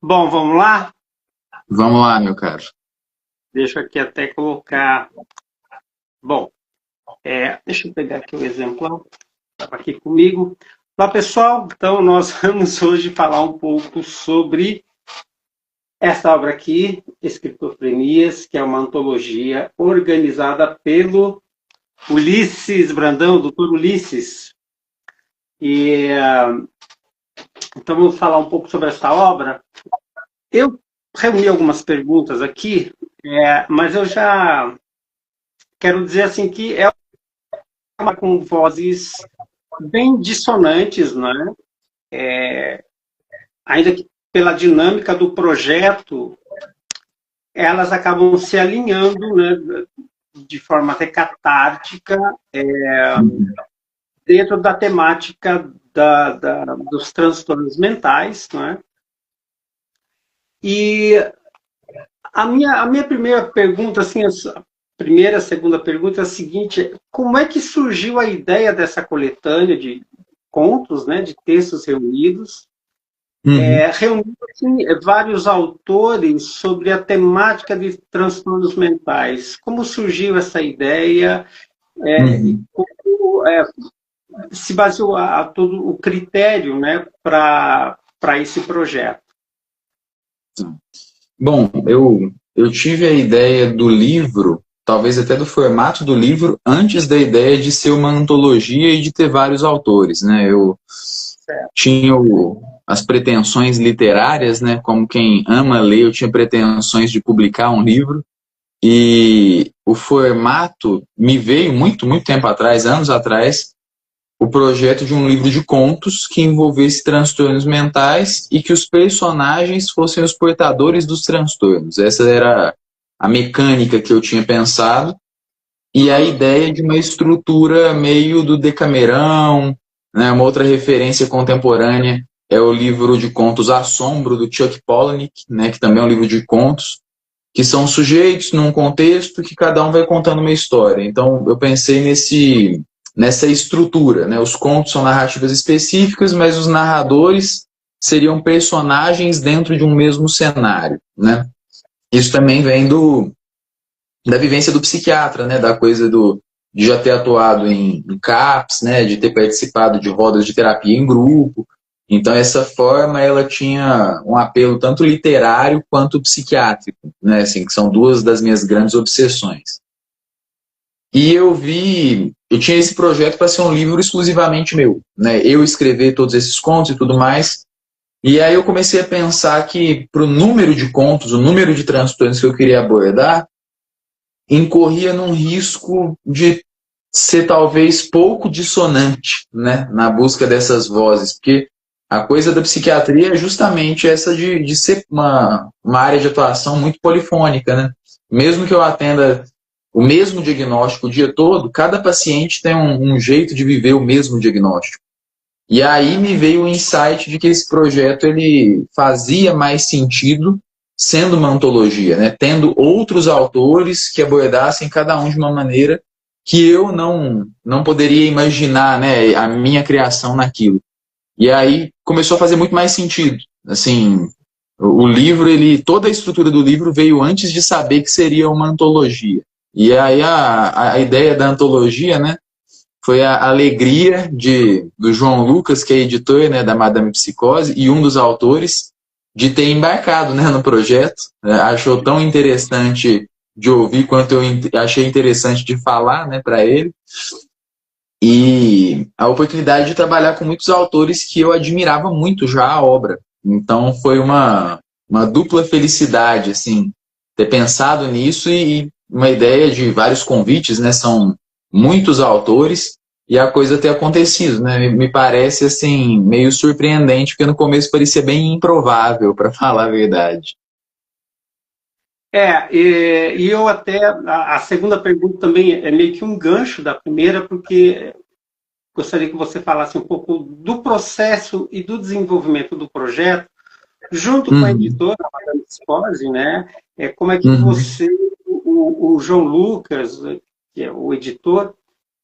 Bom, vamos lá? Vamos lá, meu caro. Deixa eu aqui até colocar. Bom, deixa eu pegar aqui o exemplo. Estava aqui comigo. Olá, pessoal. Então, nós vamos hoje falar um pouco sobre essa obra aqui, Esquizofrenias, que é uma antologia organizada pelo Ulisses Brandão, doutor Ulisses. E, então, vamos falar um pouco sobre essa obra. Eu reuni algumas perguntas aqui, mas eu já quero dizer assim que é uma com vozes bem dissonantes, né? Ainda que pela dinâmica do projeto, elas acabam se alinhando, né, de forma até catártica, dentro da temática dos transtornos mentais, né? E a minha primeira pergunta, assim, a primeira, segunda pergunta é a seguinte: como é que surgiu a ideia dessa coletânea de contos, né, de textos reunidos, reunindo assim, vários autores sobre a temática de transtornos mentais? Como surgiu essa ideia? E como se baseou a todo o critério, né, para esse projeto? Bom, eu tive a ideia do livro, talvez até do formato do livro, antes da ideia de ser uma antologia e de ter vários autores, né? Eu tinha as pretensões literárias, né? Como quem ama ler, eu tinha pretensões de publicar um livro. E o formato me veio muito, muito tempo atrás, anos atrás, o projeto de um livro de contos que envolvesse transtornos mentais e que os personagens fossem os portadores dos transtornos. Essa era a mecânica que eu tinha pensado. E a ideia de uma estrutura meio do Decamerão, né? Uma outra referência contemporânea é o livro de contos Assombro, do Chuck Palahniuk, né? Que também é um livro de contos, que são sujeitos num contexto que cada um vai contando uma história. Então, eu pensei nessa estrutura, né? Os contos são narrativas específicas, mas os narradores seriam personagens dentro de um mesmo cenário, né? Isso também vem da vivência do psiquiatra, né? Da coisa de já ter atuado em CAPS, né? De ter participado de rodas de terapia em grupo. Então, essa forma, ela tinha um apelo tanto literário quanto psiquiátrico, né? Assim, que são duas das minhas grandes obsessões. E eu tinha esse projeto para ser um livro exclusivamente meu, né? Eu escrever todos esses contos e tudo mais. E aí eu comecei a pensar que para o número de contos, o número de transtornos que eu queria abordar, incorria num risco de ser talvez pouco dissonante, né? Na busca dessas vozes, porque a coisa da psiquiatria é justamente essa de ser uma área de atuação muito polifônica, né? Mesmo que eu atenda o mesmo diagnóstico o dia todo, cada paciente tem um jeito de viver o mesmo diagnóstico. E aí me veio o insight de que esse projeto ele fazia mais sentido sendo uma antologia, né? Tendo outros autores que abordassem cada um de uma maneira que eu não poderia imaginar, né, a minha criação naquilo. E aí começou a fazer muito mais sentido. Assim, o livro, toda a estrutura do livro veio antes de saber que seria uma antologia. E aí a ideia da antologia, né, foi a alegria do João Lucas, que é editor, né, da Madame Psicose, e um dos autores, de ter embarcado, né, no projeto. Achou tão interessante de ouvir quanto eu achei interessante de falar, né, para ele. E a oportunidade de trabalhar com muitos autores que eu admirava muito já a obra. Então foi uma dupla felicidade, assim, ter pensado nisso e uma ideia de vários convites, né? São muitos autores e a coisa ter acontecido, né? Me parece, assim, meio surpreendente, porque no começo parecia bem improvável, para falar a verdade. E eu até, a segunda pergunta também é meio que um gancho da primeira, porque gostaria que você falasse um pouco do processo e do desenvolvimento do projeto, junto com a Uhum, editora, a Madame Psicose, né? Como é que uhum, você, o João Lucas, que é o editor,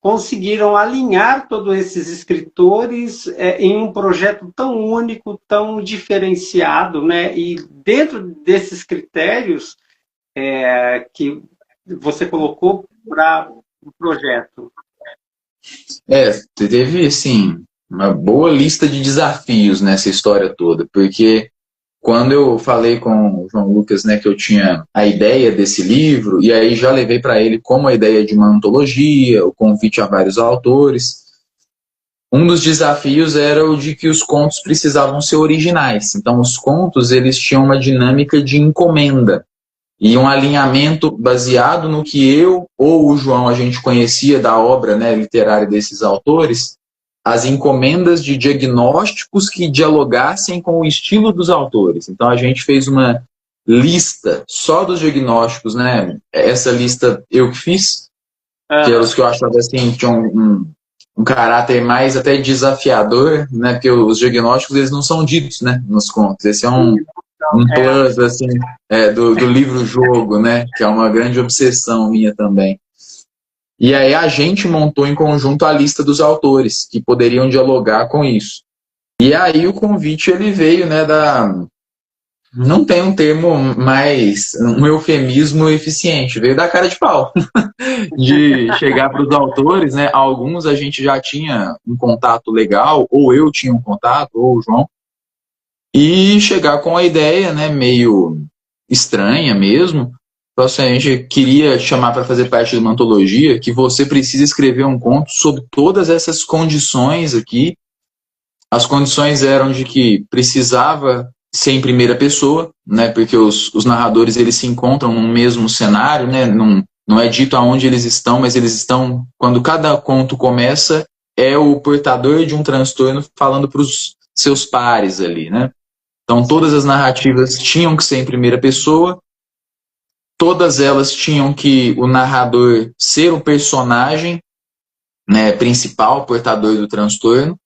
conseguiram alinhar todos esses escritores em um projeto tão único, tão diferenciado, né? E dentro desses critérios que você colocou para o projeto. Teve, assim, uma boa lista de desafios nessa história toda, porque quando eu falei com o João Lucas, né, que eu tinha a ideia desse livro, e aí já levei para ele como a ideia de uma antologia, o convite a vários autores, um dos desafios era o de que os contos precisavam ser originais. Então, os contos, eles tinham uma dinâmica de encomenda e um alinhamento baseado no que eu ou o João a gente conhecia da obra, né, literária desses autores, as encomendas de diagnósticos que dialogassem com o estilo dos autores. Então a gente fez uma lista só dos diagnósticos, né? Essa lista eu que fiz, que eram os que eu achava assim, tinham um caráter mais até desafiador, né? Porque os diagnósticos eles não são ditos, né, nos contos. Esse é um plus assim, do livro-jogo, né? Que é uma grande obsessão minha também. E aí a gente montou em conjunto a lista dos autores que poderiam dialogar com isso. E aí o convite ele veio, né, não tem um termo mais, um eufemismo eficiente, veio da cara de pau. De chegar para os autores, né, alguns a gente já tinha um contato legal, ou eu tinha um contato, ou o João, e chegar com a ideia, né, meio estranha mesmo. Então, assim, a gente queria chamar para fazer parte de uma antologia que você precisa escrever um conto sobre todas essas condições aqui. As condições eram de que precisava ser em primeira pessoa, né, porque os narradores eles se encontram no mesmo cenário, né, não é dito aonde eles estão, mas eles estão, quando cada conto começa, é o portador de um transtorno falando para os seus pares ali, né. Então todas as narrativas tinham que ser em primeira pessoa. Todas elas tinham que o narrador ser o personagem, né, principal, portador do transtorno.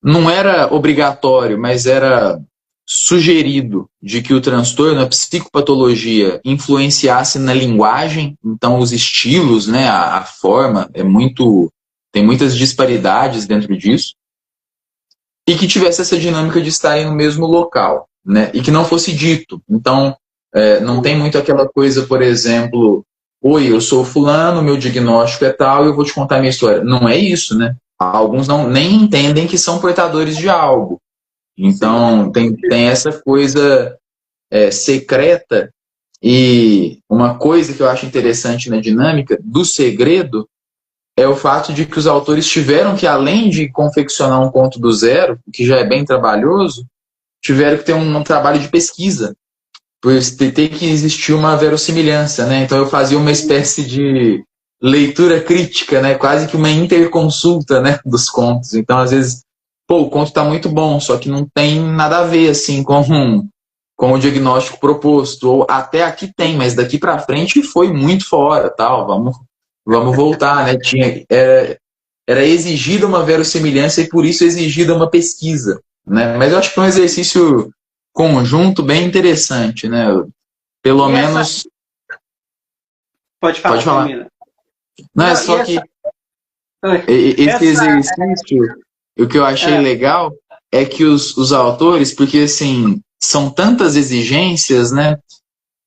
Não era obrigatório, mas era sugerido de que o transtorno, a psicopatologia, influenciasse na linguagem. Então, os estilos, né, a forma, tem muitas disparidades dentro disso. E que tivesse essa dinâmica de estarem no mesmo local, né, e que não fosse dito. Então, não tem muito aquela coisa, por exemplo, oi, eu sou fulano, meu diagnóstico é tal, eu vou te contar a minha história. Não é isso, né? Alguns nem entendem que são portadores de algo. Então, tem essa coisa secreta, e uma coisa que eu acho interessante na dinâmica do segredo é o fato de que os autores tiveram que, além de confeccionar um conto do zero, que já é bem trabalhoso, tiveram que ter um trabalho de pesquisa, por ter que existir uma verossimilhança, né? Então eu fazia uma espécie de leitura crítica, né? Quase que uma interconsulta, né, dos contos. Então, às vezes, o conto está muito bom, só que não tem nada a ver, assim, com o diagnóstico proposto. Ou até aqui tem, mas daqui para frente foi muito fora, tal. Vamos voltar, né? Era exigida uma verossimilhança e por isso exigida uma pesquisa, né? Mas eu acho que é um exercício conjunto bem interessante, né? Pelo menos. Pode falar. Pode falar. Não, é só que esse exercício, o que eu achei legal é que os autores, porque assim, são tantas exigências, né?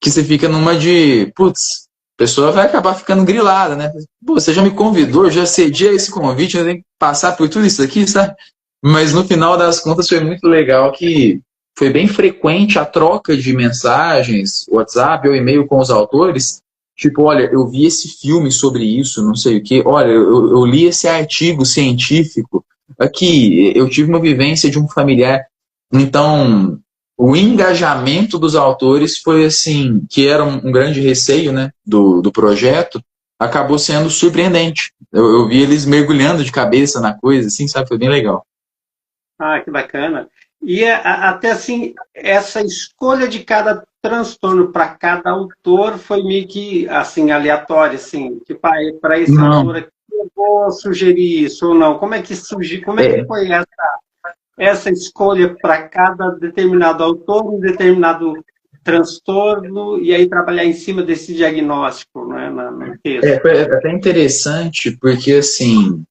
Que você fica numa de, putz, a pessoa vai acabar ficando grilada, né? Pô, você já me convidou, já cedi a esse convite, eu tenho que passar por tudo isso aqui, sabe? Mas no final das contas foi muito legal que foi bem frequente a troca de mensagens, WhatsApp ou e-mail com os autores, tipo, olha, eu vi esse filme sobre isso, não sei o quê, olha, eu li esse artigo científico, aqui, eu tive uma vivência de um familiar. Então, o engajamento dos autores foi assim, que era um grande receio, né, do projeto, acabou sendo surpreendente. Eu vi eles mergulhando de cabeça na coisa, assim, sabe, foi bem legal. Ah, que bacana. E até assim, essa escolha de cada transtorno para cada autor foi meio que assim, aleatória, assim, tipo, para esse autor aqui eu vou sugerir isso ou não. Como é que surgiu, como é que foi essa escolha para cada determinado autor, um determinado transtorno e aí trabalhar em cima desse diagnóstico, né, no texto. É até interessante, porque assim,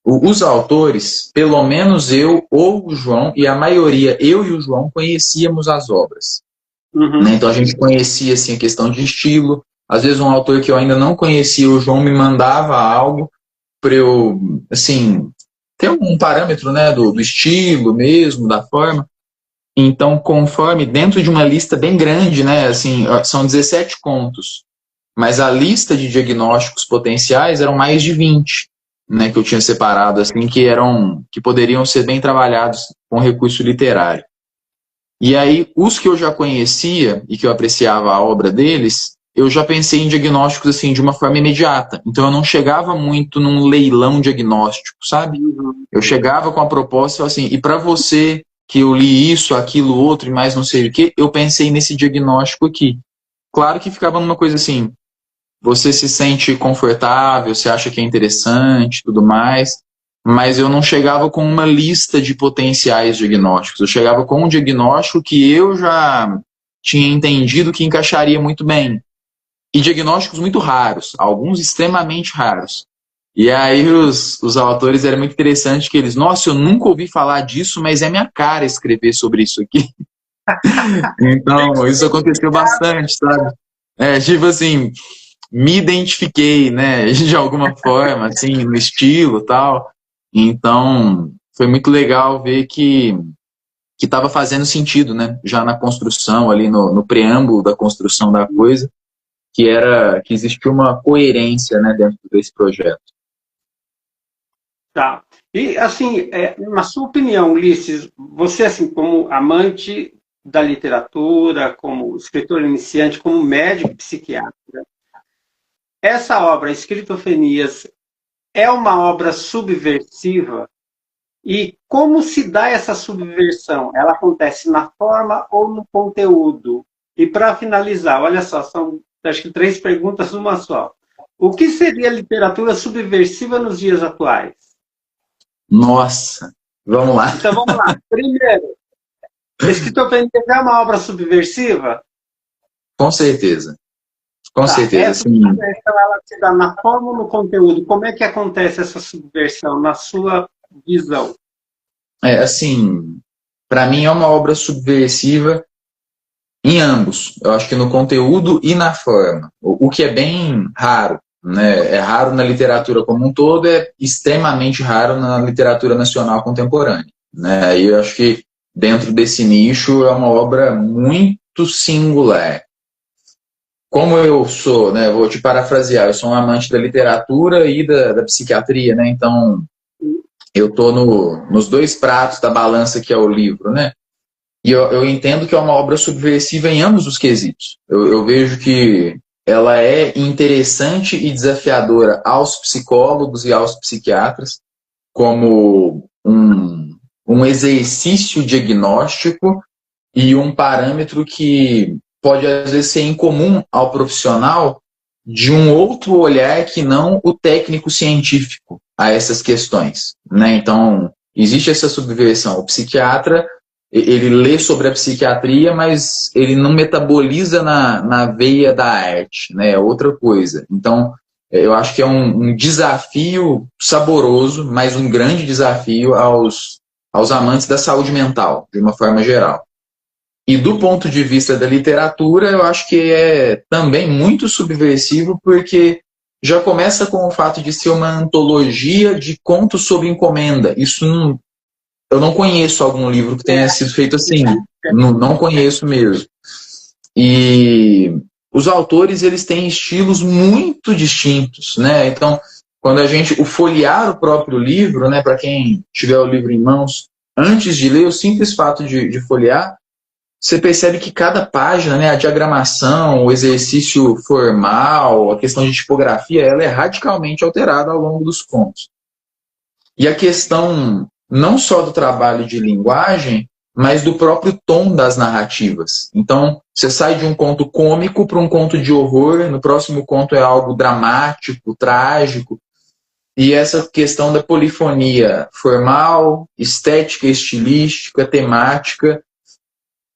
os autores, pelo menos eu ou o João, e a maioria, eu e o João, conhecíamos as obras. Né? Então a gente conhecia assim, a questão de estilo. Às vezes um autor que eu ainda não conhecia, o João me mandava algo para eu, assim, ter um parâmetro, né, do estilo mesmo, da forma. Então, conforme, dentro de uma lista bem grande, né, assim, são 17 contos, mas a lista de diagnósticos potenciais eram mais de 20, né, que eu tinha separado, assim, que poderiam ser bem trabalhados com recurso literário. E aí, os que eu já conhecia e que eu apreciava a obra deles, eu já pensei em diagnósticos, assim, de uma forma imediata. Então, eu não chegava muito num leilão diagnóstico, sabe? Eu chegava com a proposta e falava assim, e para você que eu li isso, aquilo, outro e mais não sei o que, eu pensei nesse diagnóstico aqui. Claro que ficava numa coisa assim, você se sente confortável, você acha que é interessante, tudo mais, mas eu não chegava com uma lista de potenciais diagnósticos, eu chegava com um diagnóstico que eu já tinha entendido que encaixaria muito bem. E diagnósticos muito raros, alguns extremamente raros. E aí os autores eram muito interessantes que eles, nossa, eu nunca ouvi falar disso, mas é minha cara escrever sobre isso aqui. Então, isso aconteceu bastante, sabe? Tipo assim, me identifiquei, né, de alguma forma, assim, no estilo e tal. Então, foi muito legal ver que estava fazendo sentido, né, já na construção, ali no preâmbulo da construção da coisa, que existia uma coerência, né, dentro desse projeto. Tá. E, assim, na sua opinião, Ulisses, você, assim, como amante da literatura, como escritor iniciante, como médico psiquiatra, essa obra, Esquizofrenias, é uma obra subversiva? E como se dá essa subversão? Ela acontece na forma ou no conteúdo? E para finalizar, olha só, são acho que 3 perguntas numa só. O que seria literatura subversiva nos dias atuais? Nossa, vamos lá. Então vamos lá. Primeiro, Esquizofrenia é uma obra subversiva? Com certeza. Com certeza, Essa sim. subversão ela se dá na forma ou no conteúdo? Como é que acontece essa subversão na sua visão? Assim, para mim é uma obra subversiva em ambos. Eu acho que no conteúdo e na forma. O que é bem raro, né? É raro na literatura como um todo, é extremamente raro na literatura nacional contemporânea, né? E eu acho que dentro desse nicho é uma obra muito singular. Como eu sou, né? Vou te parafrasear, eu sou um amante da literatura e da psiquiatria, né? Então eu tô nos 2 pratos da balança que é o livro, né? E eu entendo que é uma obra subversiva em ambos os quesitos. Eu vejo que ela é interessante e desafiadora aos psicólogos e aos psiquiatras, como um exercício diagnóstico e um parâmetro que pode, às vezes, ser incomum ao profissional de um outro olhar que não o técnico científico a essas questões, né? Então, existe essa subversão. O psiquiatra ele lê sobre a psiquiatria, mas ele não metaboliza na veia da arte, né? É outra coisa. Então, eu acho que é um desafio saboroso, mas um grande desafio aos amantes da saúde mental, de uma forma geral. E do ponto de vista da literatura, eu acho que é também muito subversivo, porque já começa com o fato de ser uma antologia de contos sob encomenda. Isso não, eu não conheço algum livro que tenha sido feito assim. Não conheço mesmo. E os autores, eles têm estilos muito distintos, né? Então, quando o folhear o próprio livro, né, para quem tiver o livro em mãos, antes de ler, o simples fato de folhear, você percebe que cada página, né, a diagramação, o exercício formal, a questão de tipografia, ela é radicalmente alterada ao longo dos contos. E a questão não só do trabalho de linguagem, mas do próprio tom das narrativas. Então, você sai de um conto cômico para um conto de horror, no próximo conto é algo dramático, trágico, e essa questão da polifonia formal, estética, estilística, temática,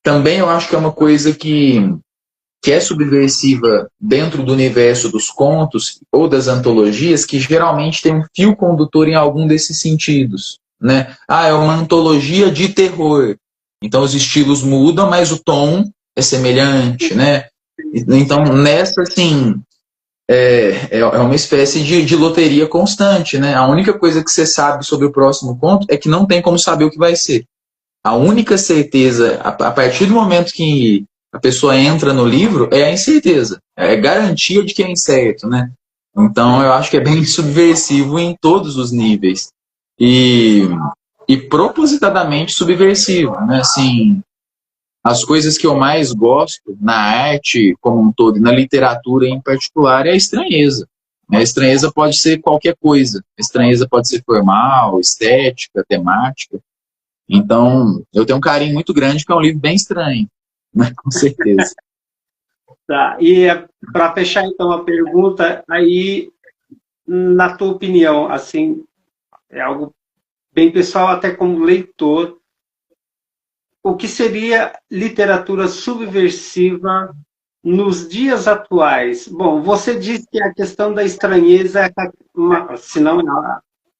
também eu acho que é uma coisa que é subversiva dentro do universo dos contos ou das antologias, que geralmente tem um fio condutor em algum desses sentidos, né? Ah, é uma antologia de terror. Então os estilos mudam, mas o tom é semelhante, né? Então nessa, assim, é uma espécie de loteria constante, né? A única coisa que você sabe sobre o próximo conto é que não tem como saber o que vai ser. A única certeza, a partir do momento que a pessoa entra no livro, é a incerteza. É garantia de que é incerto, né? Então, eu acho que é bem subversivo em todos os níveis. E, e propositadamente subversivo, né? Assim, as coisas que eu mais gosto na arte como um todo e na literatura em particular é a estranheza. A estranheza pode ser qualquer coisa. A estranheza pode ser formal, estética, temática. Então, eu tenho um carinho muito grande, que é um livro bem estranho, né? Com certeza. Tá. E para fechar, então, a pergunta, aí, na tua opinião, assim, é algo bem pessoal, até como leitor, o que seria literatura subversiva nos dias atuais? Bom, você disse que a questão da estranheza, se não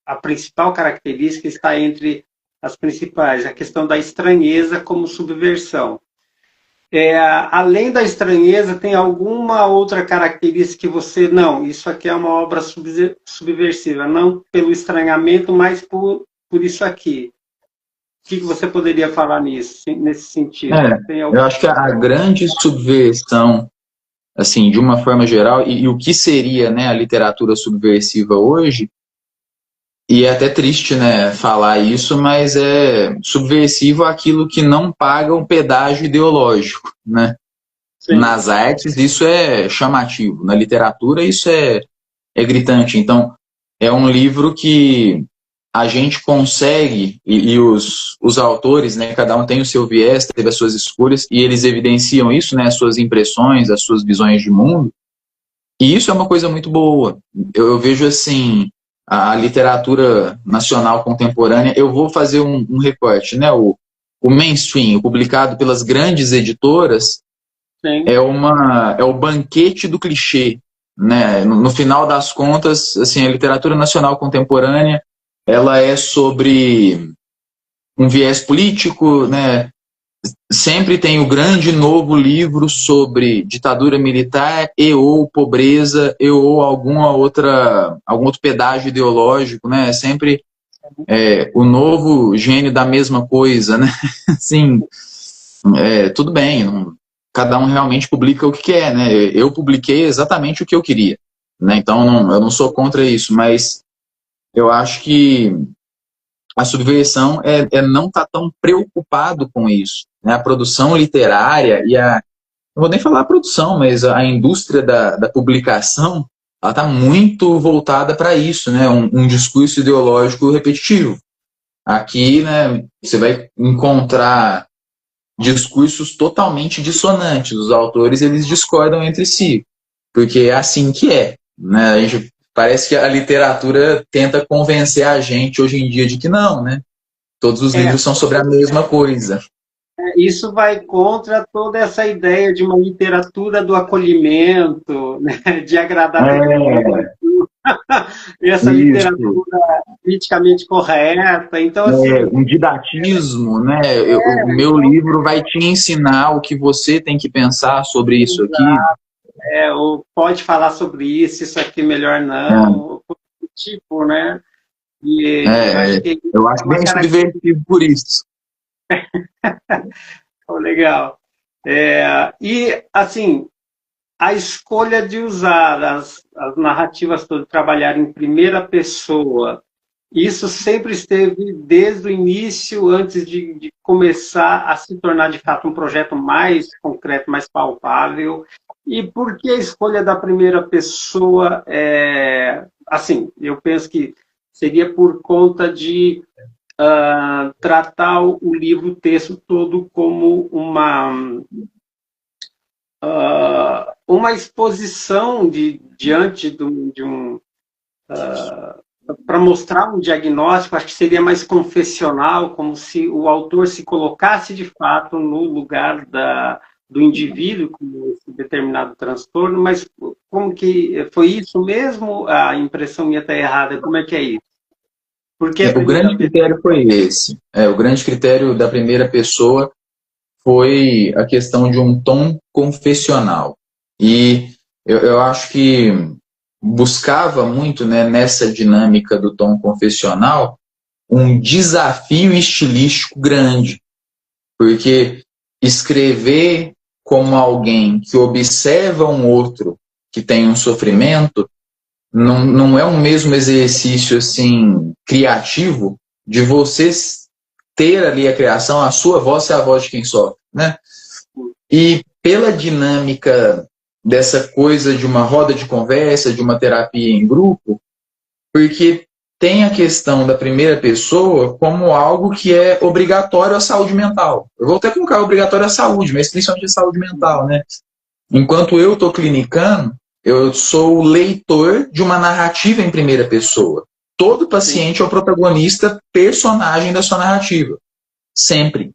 a principal característica, está entre as principais, a questão da estranheza como subversão. Além da estranheza, tem alguma outra característica que você, não, isso aqui é uma obra subversiva, não pelo estranhamento, mas por isso aqui. O que você poderia falar nesse sentido? Eu acho que a grande subversão, assim, de uma forma geral, e o que seria, né, a literatura subversiva hoje, e é até triste, né, falar isso, mas é subversivo aquilo que não paga um pedágio ideológico, né? Sim. Nas artes isso é chamativo, na literatura isso é gritante. Então, é um livro que a gente consegue, e os autores, né, cada um tem o seu viés, teve as suas escolhas, e eles evidenciam isso, né, as suas impressões, as suas visões de mundo, e isso é uma coisa muito boa. Eu vejo assim, a literatura nacional contemporânea, eu vou fazer um recorte, né, o mainstream, publicado pelas grandes editoras, sim, é o banquete do clichê, né? No final das contas, assim, a literatura nacional contemporânea, ela é sobre um viés político, né? Sempre tem o grande novo livro sobre ditadura militar e ou pobreza e ou algum outro pedágio ideológico, né? Sempre o novo gênio da mesma coisa, né? Assim, tudo bem, cada um realmente publica o que quer, né? Eu publiquei exatamente o que eu queria, né? Então eu não sou contra isso, mas eu acho que a subversão é não estar tão preocupado com isso, né? A produção literária não vou nem falar a produção, mas a indústria da publicação, ela está muito voltada para isso, né? Um discurso ideológico repetitivo. Aqui, né, você vai encontrar discursos totalmente dissonantes. Os autores, eles discordam entre si, porque é assim que é, né? Parece que a literatura tenta convencer a gente hoje em dia de que não, né? Todos os livros são sobre a mesma coisa. Isso vai contra toda essa ideia de uma literatura do acolhimento, né? De agradar essa literatura politicamente correta. Então, assim, um didatismo, né? O meu livro vai te ensinar o que você tem que pensar sobre isso aqui. Ou pode falar sobre isso aqui melhor não, tipo, né? E eu acho bem subversivo por isso. Legal. E, assim, a escolha de usar as narrativas todas, trabalhar em primeira pessoa, isso sempre esteve desde o início, antes de começar a se tornar, de fato, um projeto mais concreto, mais palpável. E por que a escolha da primeira pessoa? Assim, eu penso que seria por conta de tratar o livro, o texto todo como uma exposição diante de um para mostrar um diagnóstico, acho que seria mais confessional, como se o autor se colocasse de fato no lugar do indivíduo com esse determinado transtorno, mas como que foi isso mesmo? A impressão minha está errada, como é que é isso? Porque O grande critério foi esse. O grande critério da primeira pessoa foi a questão de um tom confessional. E eu acho que buscava muito, né, nessa dinâmica do tom confessional um desafio estilístico grande. Porque escrever como alguém que observa um outro que tem um sofrimento não é um mesmo exercício assim criativo de você ter ali a criação, a sua voz é a voz de quem sofre, né? E pela dinâmica dessa coisa de uma roda de conversa, de uma terapia em grupo, porque tem a questão da primeira pessoa como algo que é obrigatório à saúde mental. Eu vou até colocar obrigatório à saúde, mas principalmente à saúde mental, né? Enquanto eu estou clinicando, eu sou o leitor de uma narrativa em primeira pessoa. Todo paciente é o protagonista, personagem da sua narrativa. Sempre.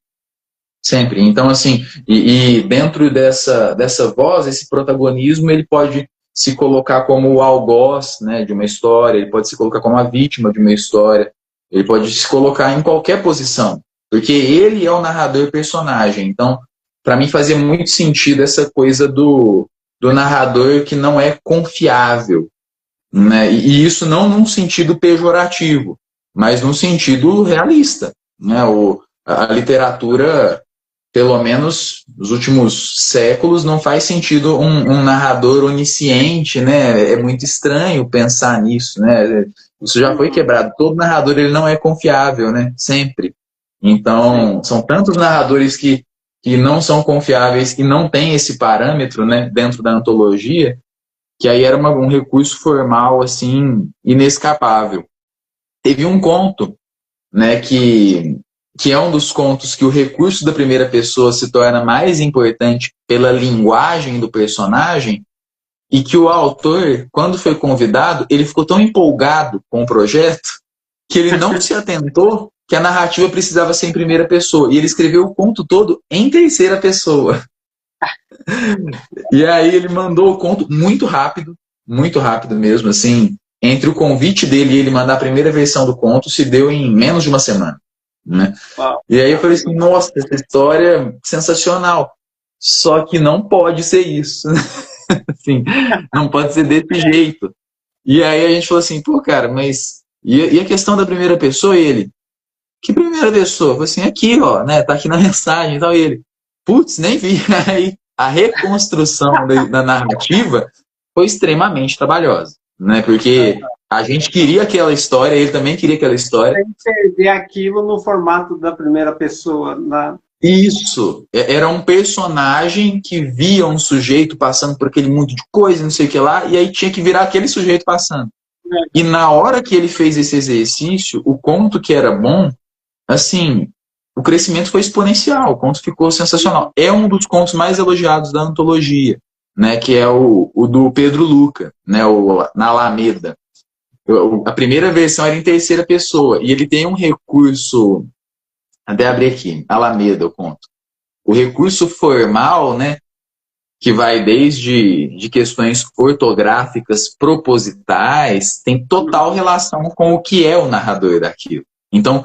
Sempre. Então, assim, e dentro dessa voz, esse protagonismo, ele pode se colocar como o algoz, né, de uma história, ele pode se colocar como a vítima de uma história, ele pode se colocar em qualquer posição, porque ele é o narrador personagem. Então, para mim fazia muito sentido essa coisa do narrador que não é confiável, né? E isso não num sentido pejorativo, mas num sentido realista, né? A literatura, pelo menos nos últimos séculos, não faz sentido um narrador onisciente, né? É muito estranho pensar nisso, né? Isso já foi quebrado. Todo narrador ele não é confiável, né? Sempre. Então, são tantos narradores que não são confiáveis e não têm esse parâmetro, né, dentro da antologia, que aí era um recurso formal assim inescapável. Teve um conto, né, que é um dos contos que o recurso da primeira pessoa se torna mais importante pela linguagem do personagem, e que o autor, quando foi convidado, ele ficou tão empolgado com o projeto que ele não se atentou que a narrativa precisava ser em primeira pessoa. E ele escreveu o conto todo em terceira pessoa. E aí ele mandou o conto muito rápido mesmo, assim. Entre o convite dele e ele mandar a primeira versão do conto, se deu em menos de uma semana, né? E aí eu falei assim, nossa, essa história é sensacional. Só que não pode ser isso. Assim, não pode ser desse jeito. E aí a gente falou assim, pô, cara, mas... E a questão da primeira pessoa? E ele, que primeira pessoa? Eu falei assim, aqui, ó, né? Tá aqui na mensagem e tal. E ele, putz, nem vi. Aí a reconstrução da narrativa foi extremamente trabalhosa, né? Porque a gente queria aquela história, ele também queria aquela história. Tem que ver aquilo no formato da primeira pessoa. Isso. Era um personagem que via um sujeito passando por aquele mundo de coisa, não sei o que lá, e aí tinha que virar aquele sujeito passando. E na hora que ele fez esse exercício, o conto que era bom, assim, o crescimento foi exponencial, o conto ficou sensacional. É um dos contos mais elogiados da antologia, né, que é o do Pedro Luca, né, na Alameda. A primeira versão era em terceira pessoa, e ele tem um recurso, até abrir aqui, Alameda, o conto. O recurso formal, né, que vai desde de questões ortográficas propositais, tem total relação com o que é o narrador daquilo. Então,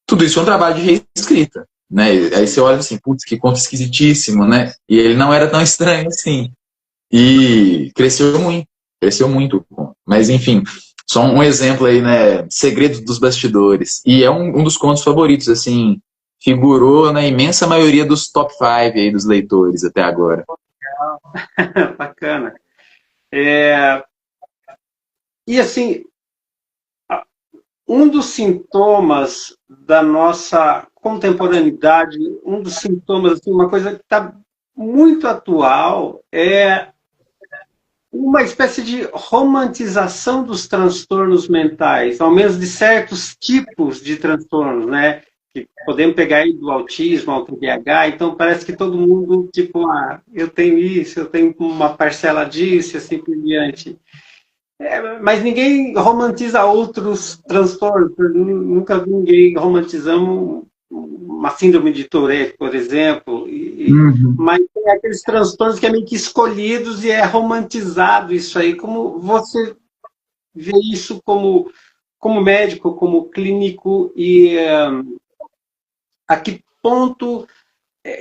tudo isso é um trabalho de reescrita, né? Aí você olha assim, putz, que conto esquisitíssimo, né? E ele não era tão estranho assim. E cresceu muito o conto. Mas, enfim, só um exemplo aí, né? Segredos dos bastidores. E é um dos contos favoritos, assim, figurou na imensa maioria dos top 5 aí dos leitores até agora. Bacana. E assim, um dos sintomas da nossa contemporaneidade, um dos sintomas, assim, uma coisa que está muito atual, é uma espécie de romantização dos transtornos mentais, ao menos de certos tipos de transtornos, né? Que podemos pegar aí do autismo, ao TDAH, então parece que todo mundo, tipo, eu tenho isso, eu tenho uma parcela disso, e assim por diante. Mas ninguém romantiza outros transtornos. Eu nunca vi ninguém romantizando uma síndrome de Tourette, por exemplo. Mas tem aqueles transtornos que é meio que escolhidos e é romantizado isso aí. Como você vê isso como médico, como clínico, e a que ponto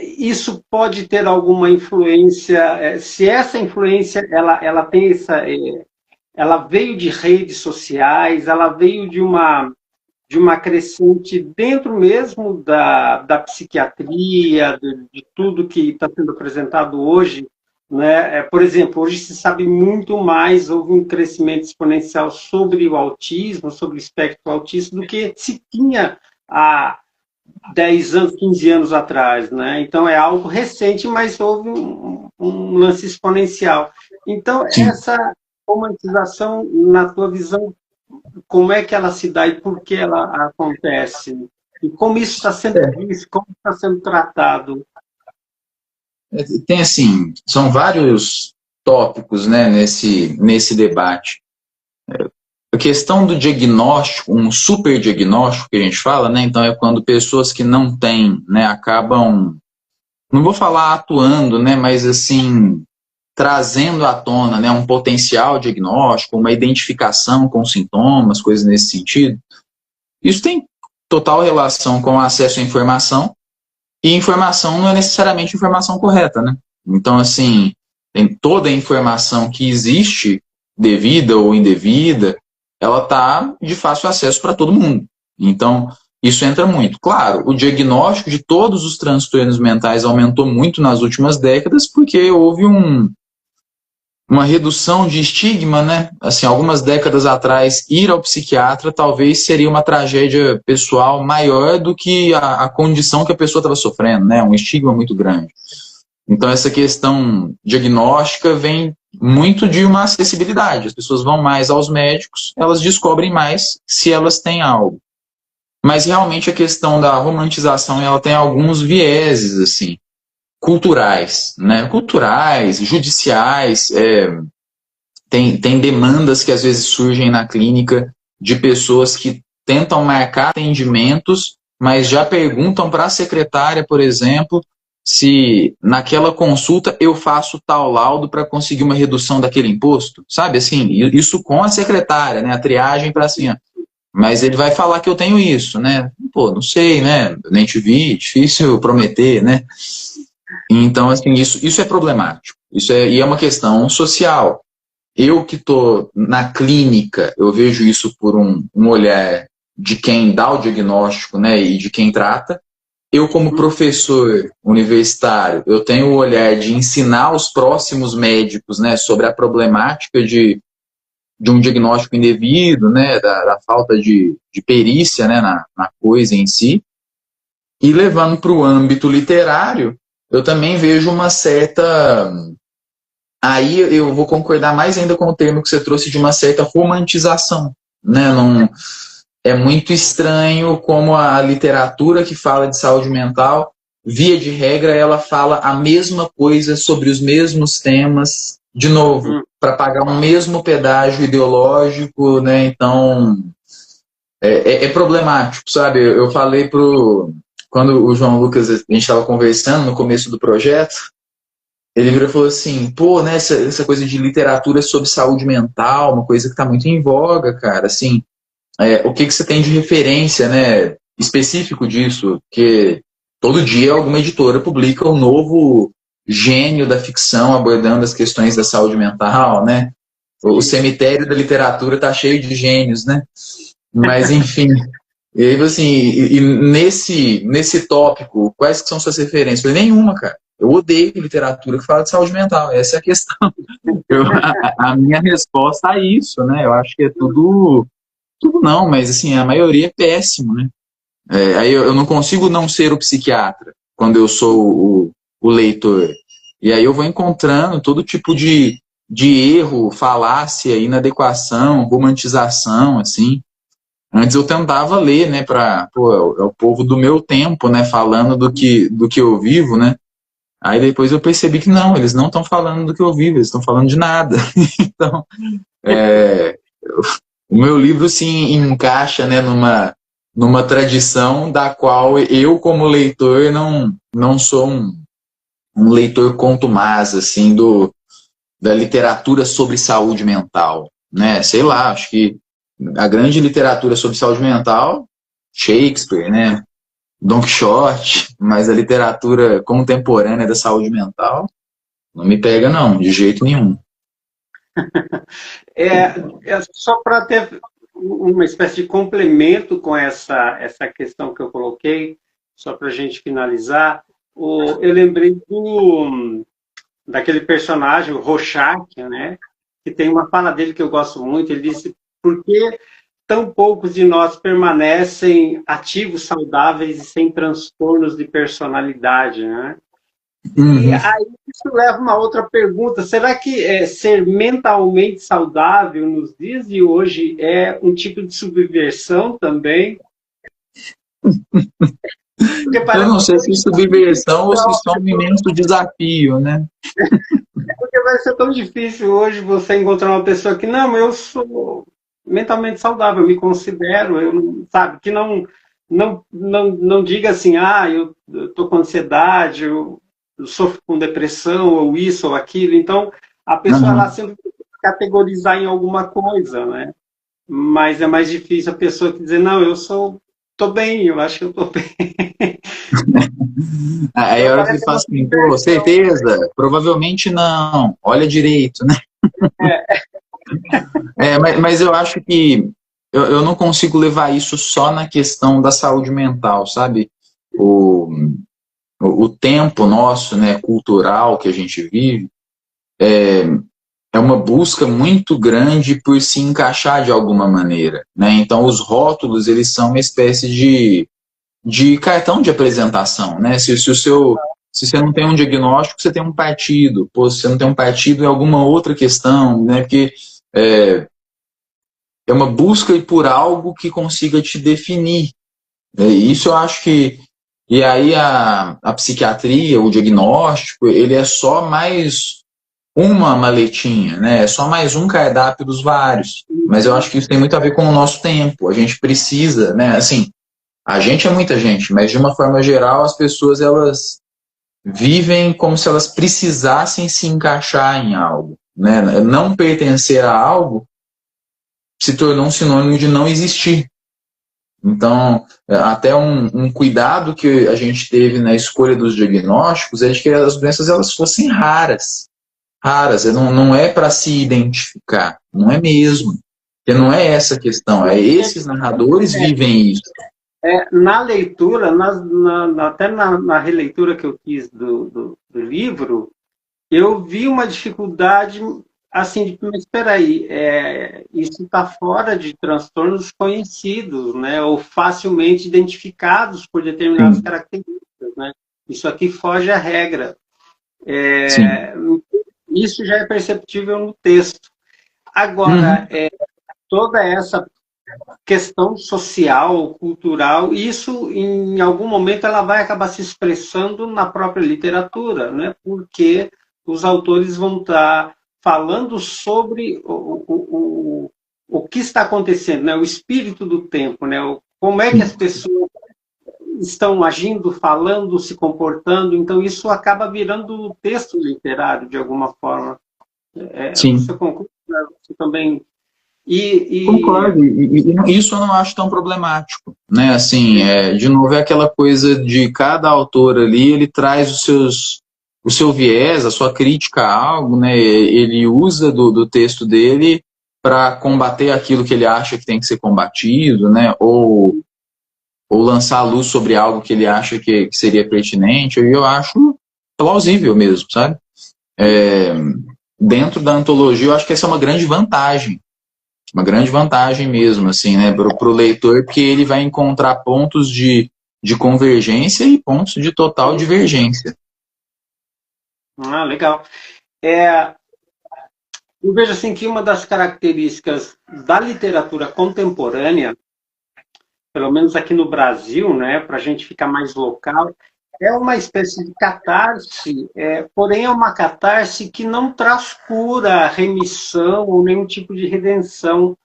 isso pode ter alguma influência? Se essa influência ela tem ela veio de redes sociais, ela veio de uma crescente dentro mesmo da psiquiatria, de tudo que está sendo apresentado hoje, né? Por exemplo, hoje se sabe muito mais, houve um crescimento exponencial sobre o autismo, sobre o espectro autista, do que se tinha há 10 anos, 15 anos atrás, né? Então é algo recente, mas houve um lance exponencial. Então, Sim. essa romantização, na tua visão, como é que ela se dá e por que ela acontece? E como isso está sendo visto, como está sendo tratado? Tem assim, são vários tópicos, né, nesse debate. A questão do diagnóstico, um super diagnóstico que a gente fala, né, então é quando pessoas que não têm, né, acabam, não vou falar atuando, né, mas assim, trazendo à tona, né, um potencial diagnóstico, uma identificação com sintomas, coisas nesse sentido. Isso tem total relação com o acesso à informação, e informação não é necessariamente informação correta, né? Então, assim, tem toda a informação que existe, devida ou indevida, ela está de fácil acesso para todo mundo. Então, isso entra muito. Claro, o diagnóstico de todos os transtornos mentais aumentou muito nas últimas décadas, porque houve uma redução de estigma, né? Assim, algumas décadas atrás, ir ao psiquiatra talvez seria uma tragédia pessoal maior do que a condição que a pessoa estava sofrendo, né? Um estigma muito grande. Então, essa questão diagnóstica vem muito de uma acessibilidade. As pessoas vão mais aos médicos, elas descobrem mais se elas têm algo. Mas, realmente, a questão da romantização, ela tem alguns vieses, assim, culturais, né? Culturais, judiciais, tem demandas que às vezes surgem na clínica de pessoas que tentam marcar atendimentos, mas já perguntam para a secretária, por exemplo, se naquela consulta eu faço tal laudo para conseguir uma redução daquele imposto, sabe? Assim, isso com a secretária, né? A triagem para assim, mas ele vai falar que eu tenho isso, né? Pô, não sei, né? Nem te vi, difícil prometer, né? Então, assim, isso é problemático. E é uma questão social. Eu que estou na clínica, eu vejo isso por um olhar de quem dá o diagnóstico, né, e de quem trata. Eu, como professor universitário, eu tenho o olhar de ensinar os próximos médicos, né, sobre a problemática de um diagnóstico indevido, né, da falta de perícia, né, na coisa em si. E levando para o âmbito literário, eu também vejo uma certa... Aí eu vou concordar mais ainda com o termo que você trouxe de uma certa romantização, né? Não, é muito estranho como a literatura que fala de saúde mental, via de regra, ela fala a mesma coisa sobre os mesmos temas, de novo, para pagar um mesmo pedágio ideológico, né? Então, é problemático, sabe? Eu falei quando o João Lucas, a gente estava conversando no começo do projeto, ele virou e falou assim, pô, né, essa coisa de literatura sobre saúde mental, uma coisa que está muito em voga, cara, assim, o que você tem de referência, né, específico disso? Porque todo dia alguma editora publica um novo gênio da ficção abordando as questões da saúde mental, né? O cemitério da literatura tá cheio de gênios, né? Mas, enfim... E aí, assim, e nesse tópico, quais que são suas referências? Eu falei, nenhuma, cara. Eu odeio literatura que fala de saúde mental. Essa é a questão. A minha resposta a isso, né? Eu acho que é tudo não, mas assim, a maioria é péssimo, né? Aí eu não consigo não ser o psiquiatra quando eu sou o leitor. E aí eu vou encontrando todo tipo de erro, falácia, inadequação, romantização, assim. Antes eu tentava ler, né, é o povo do meu tempo, né, falando do que eu vivo, né. Aí depois eu percebi que não, eles não estão falando do que eu vivo, eles estão falando de nada. Então, O meu livro se encaixa, né, numa tradição da qual eu, como leitor, não sou um leitor contumaz, assim, da literatura sobre saúde mental, né? Sei lá, acho que a grande literatura sobre saúde mental, Shakespeare, né? Don Quixote, mas a literatura contemporânea da saúde mental não me pega, não, de jeito nenhum. É só para ter uma espécie de complemento com essa questão que eu coloquei, só para a gente finalizar, eu lembrei daquele personagem, o Rorschach, né? Que tem uma fala dele que eu gosto muito, ele disse, por que tão poucos de nós permanecem ativos, saudáveis e sem transtornos de personalidade, né? E Uhum. aí isso leva a uma outra pergunta. Será que ser mentalmente saudável nos dias de hoje é um tipo de subversão também? Porque Eu parece não sei se subversão ou se só um imenso desafio, né? porque vai ser tão difícil hoje você encontrar uma pessoa que, não, eu sou mentalmente saudável, eu me considero, sabe, que não diga assim, eu estou com ansiedade, eu sofro com depressão, ou isso ou aquilo. Então, a pessoa ela Uhum. sempre tem que categorizar em alguma coisa, né? Mas é mais difícil a pessoa que dizer, não, estou bem, eu acho que eu estou bem. Aí Então, a hora que ele parece fala uma assim, pô, subversão. certeza? Provavelmente não. Olha direito, né? É, Mas eu acho que eu não consigo levar isso só na questão da saúde mental, sabe? O, o tempo nosso, né, cultural que a gente vive, é uma busca muito grande por se encaixar de alguma maneira, né? Então, os rótulos, eles são uma espécie de cartão de apresentação, né? Se você não tem um diagnóstico, você tem um partido. Pô, se você não tem um partido, é alguma outra questão, né? Porque é, é uma busca por algo que consiga te definir. Isso eu acho que. E aí a psiquiatria, o diagnóstico, ele é só mais uma maletinha, né? É só mais um cardápio dos vários. Mas eu acho que isso tem muito a ver com o nosso tempo. A gente precisa, né? Assim, a gente é muita gente, mas de uma forma geral, as pessoas elas vivem como se elas precisassem se encaixar em algo, né? Não pertencer a algo se tornou um sinônimo de não existir. Então, até um cuidado que a gente teve na escolha dos diagnósticos é de que as doenças elas fossem raras. Raras, não é para se identificar, não é mesmo. Porque não é essa a questão, é esses narradores vivem isso. na leitura, até na releitura que eu fiz do livro, eu vi uma dificuldade assim, mas espera aí, isso está fora de transtornos conhecidos, né, ou facilmente identificados por determinadas Sim, características, né? Isso aqui foge à regra. sim. Isso já é perceptível no texto. Agora, Uhum, toda essa questão social, cultural, isso em algum momento ela vai acabar se expressando na própria literatura, né? Porque os autores vão estar falando sobre o que está acontecendo, né? O espírito do tempo, né? Como é que as sim. pessoas estão agindo, falando, se comportando, então isso acaba virando texto literário de alguma forma. Você Sim. concorda? Você também. E Concordo, e isso eu não acho tão problemático, né? Assim, de novo, é aquela coisa de cada autor ali, ele traz o seu viés, a sua crítica a algo, né? Ele usa do texto dele para combater aquilo que ele acha que tem que ser combatido, né? Ou lançar a luz sobre algo que ele acha que seria pertinente, e eu acho plausível mesmo, sabe? É, dentro da antologia, eu acho que essa é uma grande vantagem mesmo, assim, né, para o leitor, porque ele vai encontrar pontos de convergência e pontos de total divergência. legal. Eu vejo assim que uma das características da literatura contemporânea, pelo menos aqui no Brasil, né, para a gente ficar mais local, é uma espécie de catarse, porém é uma catarse que não traz cura, remissão ou nenhum tipo de redenção,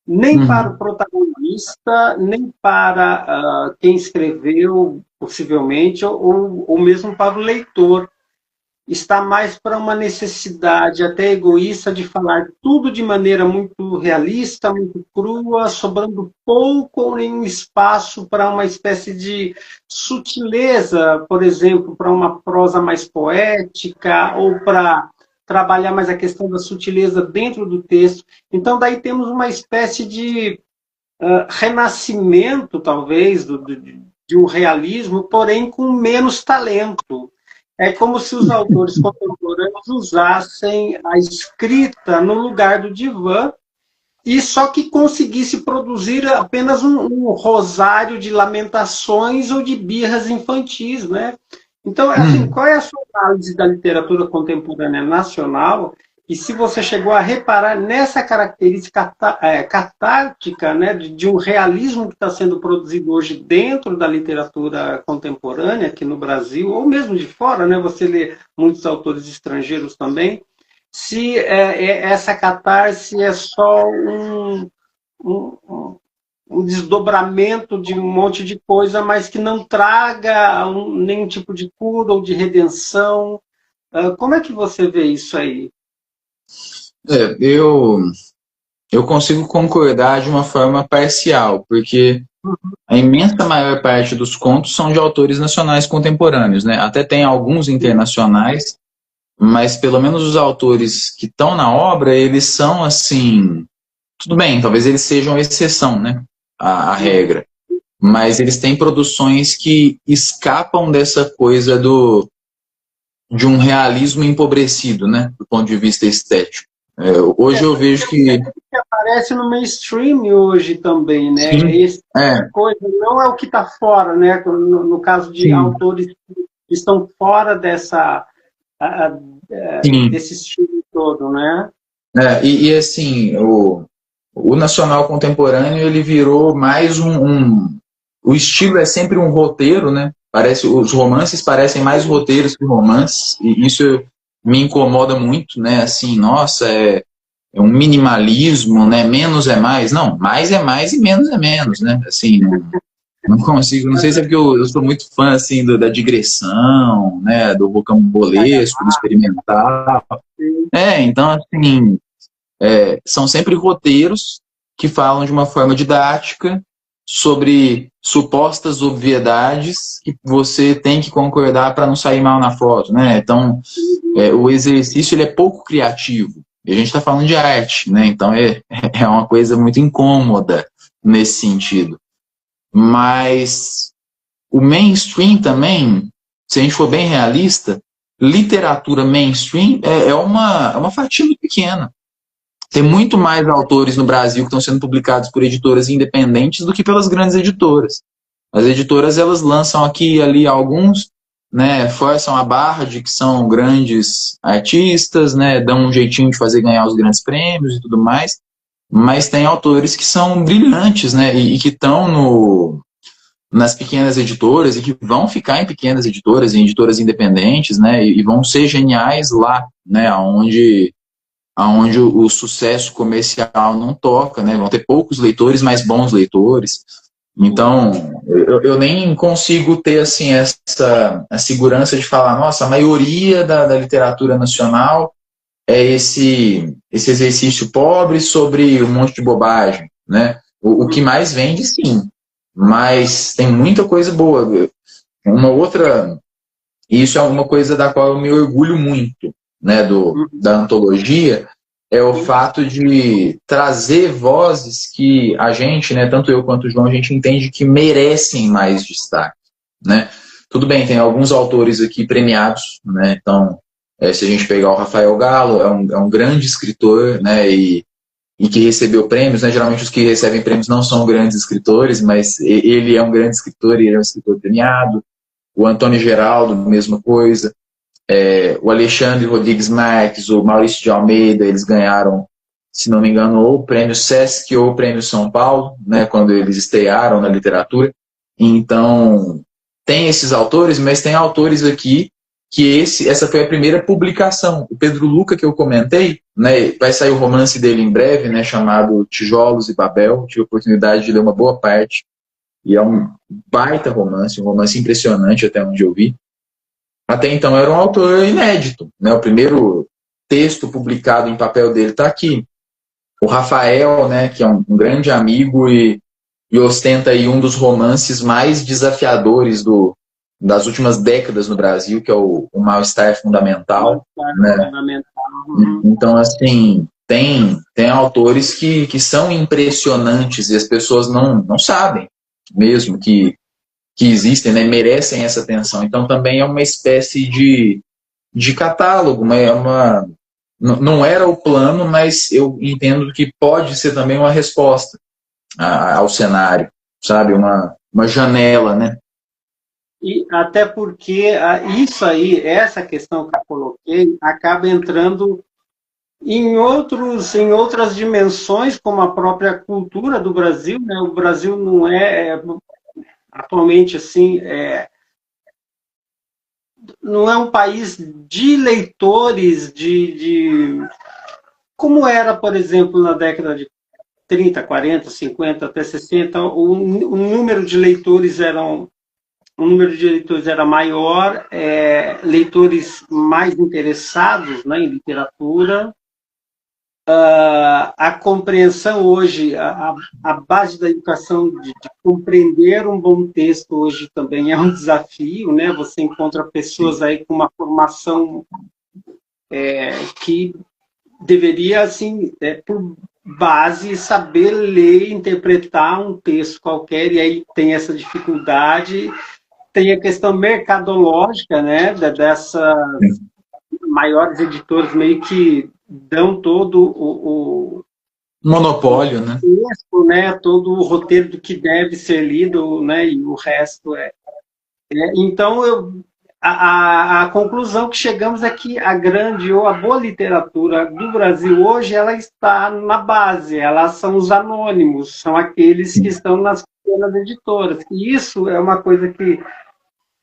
nem para o Uhum. protagonista, nem para quem escreveu, possivelmente, ou mesmo para o leitor. Está mais para uma necessidade até egoísta de falar tudo de maneira muito realista, muito crua, sobrando pouco ou nenhum espaço para uma espécie de sutileza, por exemplo, para uma prosa mais poética ou para trabalhar mais a questão da sutileza dentro do texto. Então, daí temos uma espécie de renascimento, talvez, de um realismo, porém com menos talento. É como se os autores contemporâneos usassem a escrita no lugar do divã e só que conseguisse produzir apenas um rosário de lamentações ou de birras infantis, né? Então, assim, Uhum. qual é a sua análise da literatura contemporânea nacional? E se você chegou a reparar nessa característica catártica, né, de um realismo que está sendo produzido hoje dentro da literatura contemporânea aqui no Brasil, ou mesmo de fora, né? Você lê muitos autores estrangeiros também, se essa catarse é só um, um desdobramento de um monte de coisa, mas que não traga nenhum tipo de cura ou de redenção. Como é que você vê isso aí? É, eu consigo concordar de uma forma parcial, porque a imensa maior parte dos contos são de autores nacionais contemporâneos, né? Até tem alguns internacionais, mas pelo menos os autores que estão na obra, eles são assim. Tudo bem, talvez eles sejam exceção, né? A regra. Mas eles têm produções que escapam dessa coisa de um realismo empobrecido, né? Do ponto de vista estético. Hoje eu vejo que. Que aparece no mainstream hoje também, né? Sim, Esse tipo de coisa não é o que está fora, né? No caso de sim, autores que estão fora sim. desse estilo todo, né? E assim, o nacional contemporâneo ele virou mais o estilo é sempre um roteiro, né? Parece, os romances parecem mais roteiros que romances, e isso me incomoda muito, né? Assim, nossa, é um minimalismo, né? Menos é mais. Não, mais é mais e menos é menos, né? Assim, não consigo, não sei se é porque eu sou muito fã, assim, da digressão, né? Do rocambolesco, do experimental. Então, assim, são sempre roteiros que falam de uma forma didática sobre supostas obviedades que você tem que concordar para não sair mal na foto, né? Então, o exercício ele é pouco criativo. E a gente está falando de arte, né? Então é uma coisa muito incômoda nesse sentido. Mas o mainstream também, se a gente for bem realista, literatura mainstream é uma fatia muito pequena. Tem muito mais autores no Brasil que estão sendo publicados por editoras independentes do que pelas grandes editoras. As editoras elas lançam aqui e ali alguns, né, forçam a barra de que são grandes artistas, né, dão um jeitinho de fazer ganhar os grandes prêmios e tudo mais, mas tem autores que são brilhantes, né, e que estão nas pequenas editoras e que vão ficar em pequenas editoras, em editoras independentes, né, e vão ser geniais lá, né, onde o sucesso comercial não toca, né? Vão ter poucos leitores, mas bons leitores. Então, eu nem consigo ter assim a segurança de falar, nossa, a maioria da literatura nacional é esse exercício pobre sobre um monte de bobagem, né? O que mais vende, sim, mas tem muita coisa boa. Uma outra, e isso é uma coisa da qual eu me orgulho muito, né, da antologia, é o fato de trazer vozes que a gente, né, tanto eu quanto o João, a gente entende que merecem mais destaque, né? Tudo bem, tem alguns autores aqui premiados, né? Então, se a gente pegar o Rafael Galo, é um grande escritor, né, e que recebeu prêmios, né? Geralmente os que recebem prêmios não são grandes escritores, mas ele é um grande escritor e ele é um escritor premiado. O Antônio Geraldo, mesma coisa. O Alexandre Rodrigues Marques, o Maurício de Almeida, eles ganharam, se não me engano, ou o prêmio Sesc ou o prêmio São Paulo, né, quando eles estrearam na literatura. Então, tem esses autores, mas tem autores aqui que essa foi a primeira publicação. O Pedro Luca, que eu comentei, né, vai sair o romance dele em breve, né, chamado Tijolos e Babel. Tive a oportunidade de ler uma boa parte, e é um baita romance, um romance impressionante até onde eu vi. Até então era um autor inédito, né, o primeiro texto publicado em papel dele está aqui. O Rafael, né, que é um grande amigo e ostenta aí um dos romances mais desafiadores das últimas décadas no Brasil, que é o Mal-Estar Fundamental. Né? Então, assim, tem autores que são impressionantes e as pessoas não sabem mesmo que existem, né? Merecem essa atenção. Então, também é uma espécie de catálogo, não era o plano, mas eu entendo que pode ser também uma resposta ao cenário, sabe? Uma janela, né? E até porque isso aí, essa questão que eu coloquei, acaba entrando em outras dimensões, como a própria cultura do Brasil, né? O Brasil não atualmente, assim, não é um país de leitores, como era, por exemplo, na década de 30, 40, 50, até 60, o número de leitores era maior, leitores mais interessados, né, em literatura. A compreensão hoje, a base da educação de compreender um bom texto hoje também é um desafio, né? Você encontra pessoas aí com uma formação que deveria, assim, por base, saber ler, interpretar um texto qualquer, e aí tem essa dificuldade. Tem a questão mercadológica, né, dessas maiores editoras meio que dão todo o monopólio, né? Texto, né? Todo o roteiro do que deve ser lido, né? E o resto então, a conclusão que chegamos é que a grande ou a boa literatura do Brasil hoje, ela está na base, elas são os anônimos, são aqueles que estão nas pequenas editoras. E isso é uma coisa que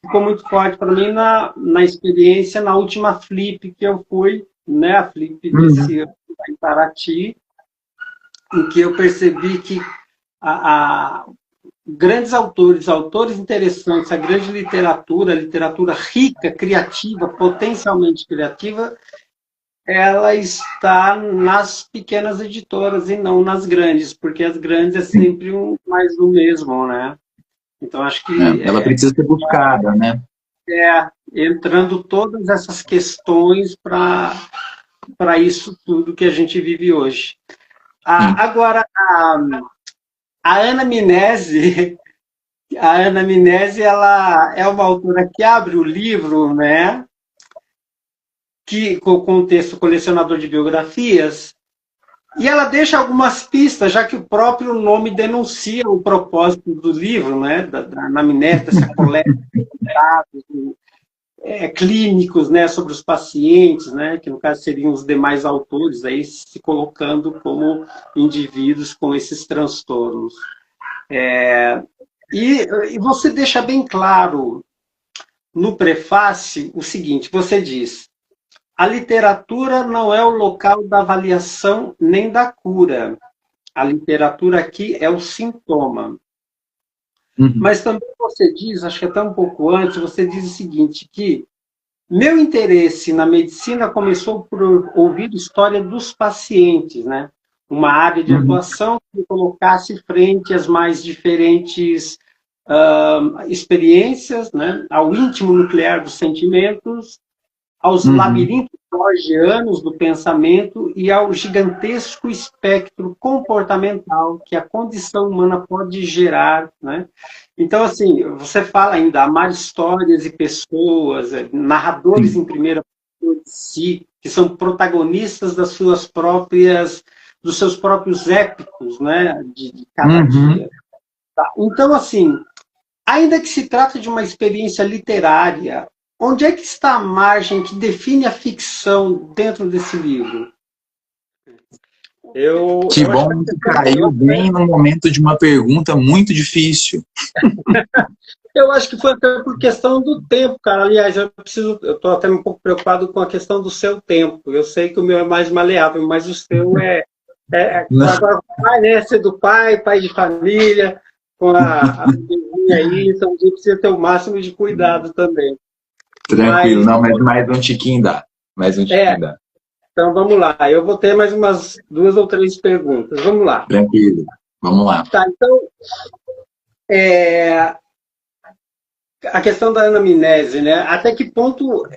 ficou muito forte para mim na experiência, na última Flip que eu fui, né, a Flip desse ano em Paraty, em que eu percebi que grandes autores interessantes, a grande literatura rica, criativa, potencialmente criativa, ela está nas pequenas editoras e não nas grandes, porque as grandes é sempre mais do mesmo, né? Então, acho que... ela precisa ser buscada, né? Entrando todas essas questões para isso tudo que a gente vive hoje. Agora, a Ana Minesi, ela é uma autora que abre o livro, né? Com o texto Colecionador de Biografias, e ela deixa algumas pistas, já que o próprio nome denuncia o propósito do livro, né? Da anamnese, dessa coleta de dados clínicos, né? Sobre os pacientes, né? Que no caso seriam os demais autores, aí se colocando como indivíduos com esses transtornos. E você deixa bem claro no prefácio o seguinte, você diz: a literatura não é o local da avaliação nem da cura. A literatura aqui é o sintoma. Mas também você diz, acho que até um pouco antes, você diz o seguinte, que meu interesse na medicina começou por ouvir história dos pacientes, né? Uma área de atuação que me colocasse frente às mais diferentes experiências, né? Ao íntimo nuclear dos sentimentos, aos labirintos gorgianos do pensamento e ao gigantesco espectro comportamental que a condição humana pode gerar, né? Então, assim, você fala ainda, amar histórias e pessoas, narradores em primeira pessoa de si, que são protagonistas dos seus próprios épicos, né? De cada dia. Tá. Então, assim, ainda que se trate de uma experiência literária, onde é que está a margem que define a ficção dentro desse livro? Que eu acho bom que caiu bem no momento de uma pergunta muito difícil. Eu acho que foi até por questão do tempo, cara. Aliás, eu estou até um pouco preocupado com a questão do seu tempo. Eu sei que o meu é mais maleável, mas o seu agora vai, né? Ser do pai de família, com a bebezinha aí, então a gente precisa ter o máximo de cuidado também. Tranquilo, não, mas mais um tiquinho dá. Mais um tiquinho dá. Então vamos lá. Eu vou ter mais umas 2 ou 3 perguntas. Vamos lá. Tranquilo, vamos lá. Tá, então. A questão da anamnese, né? Até que ponto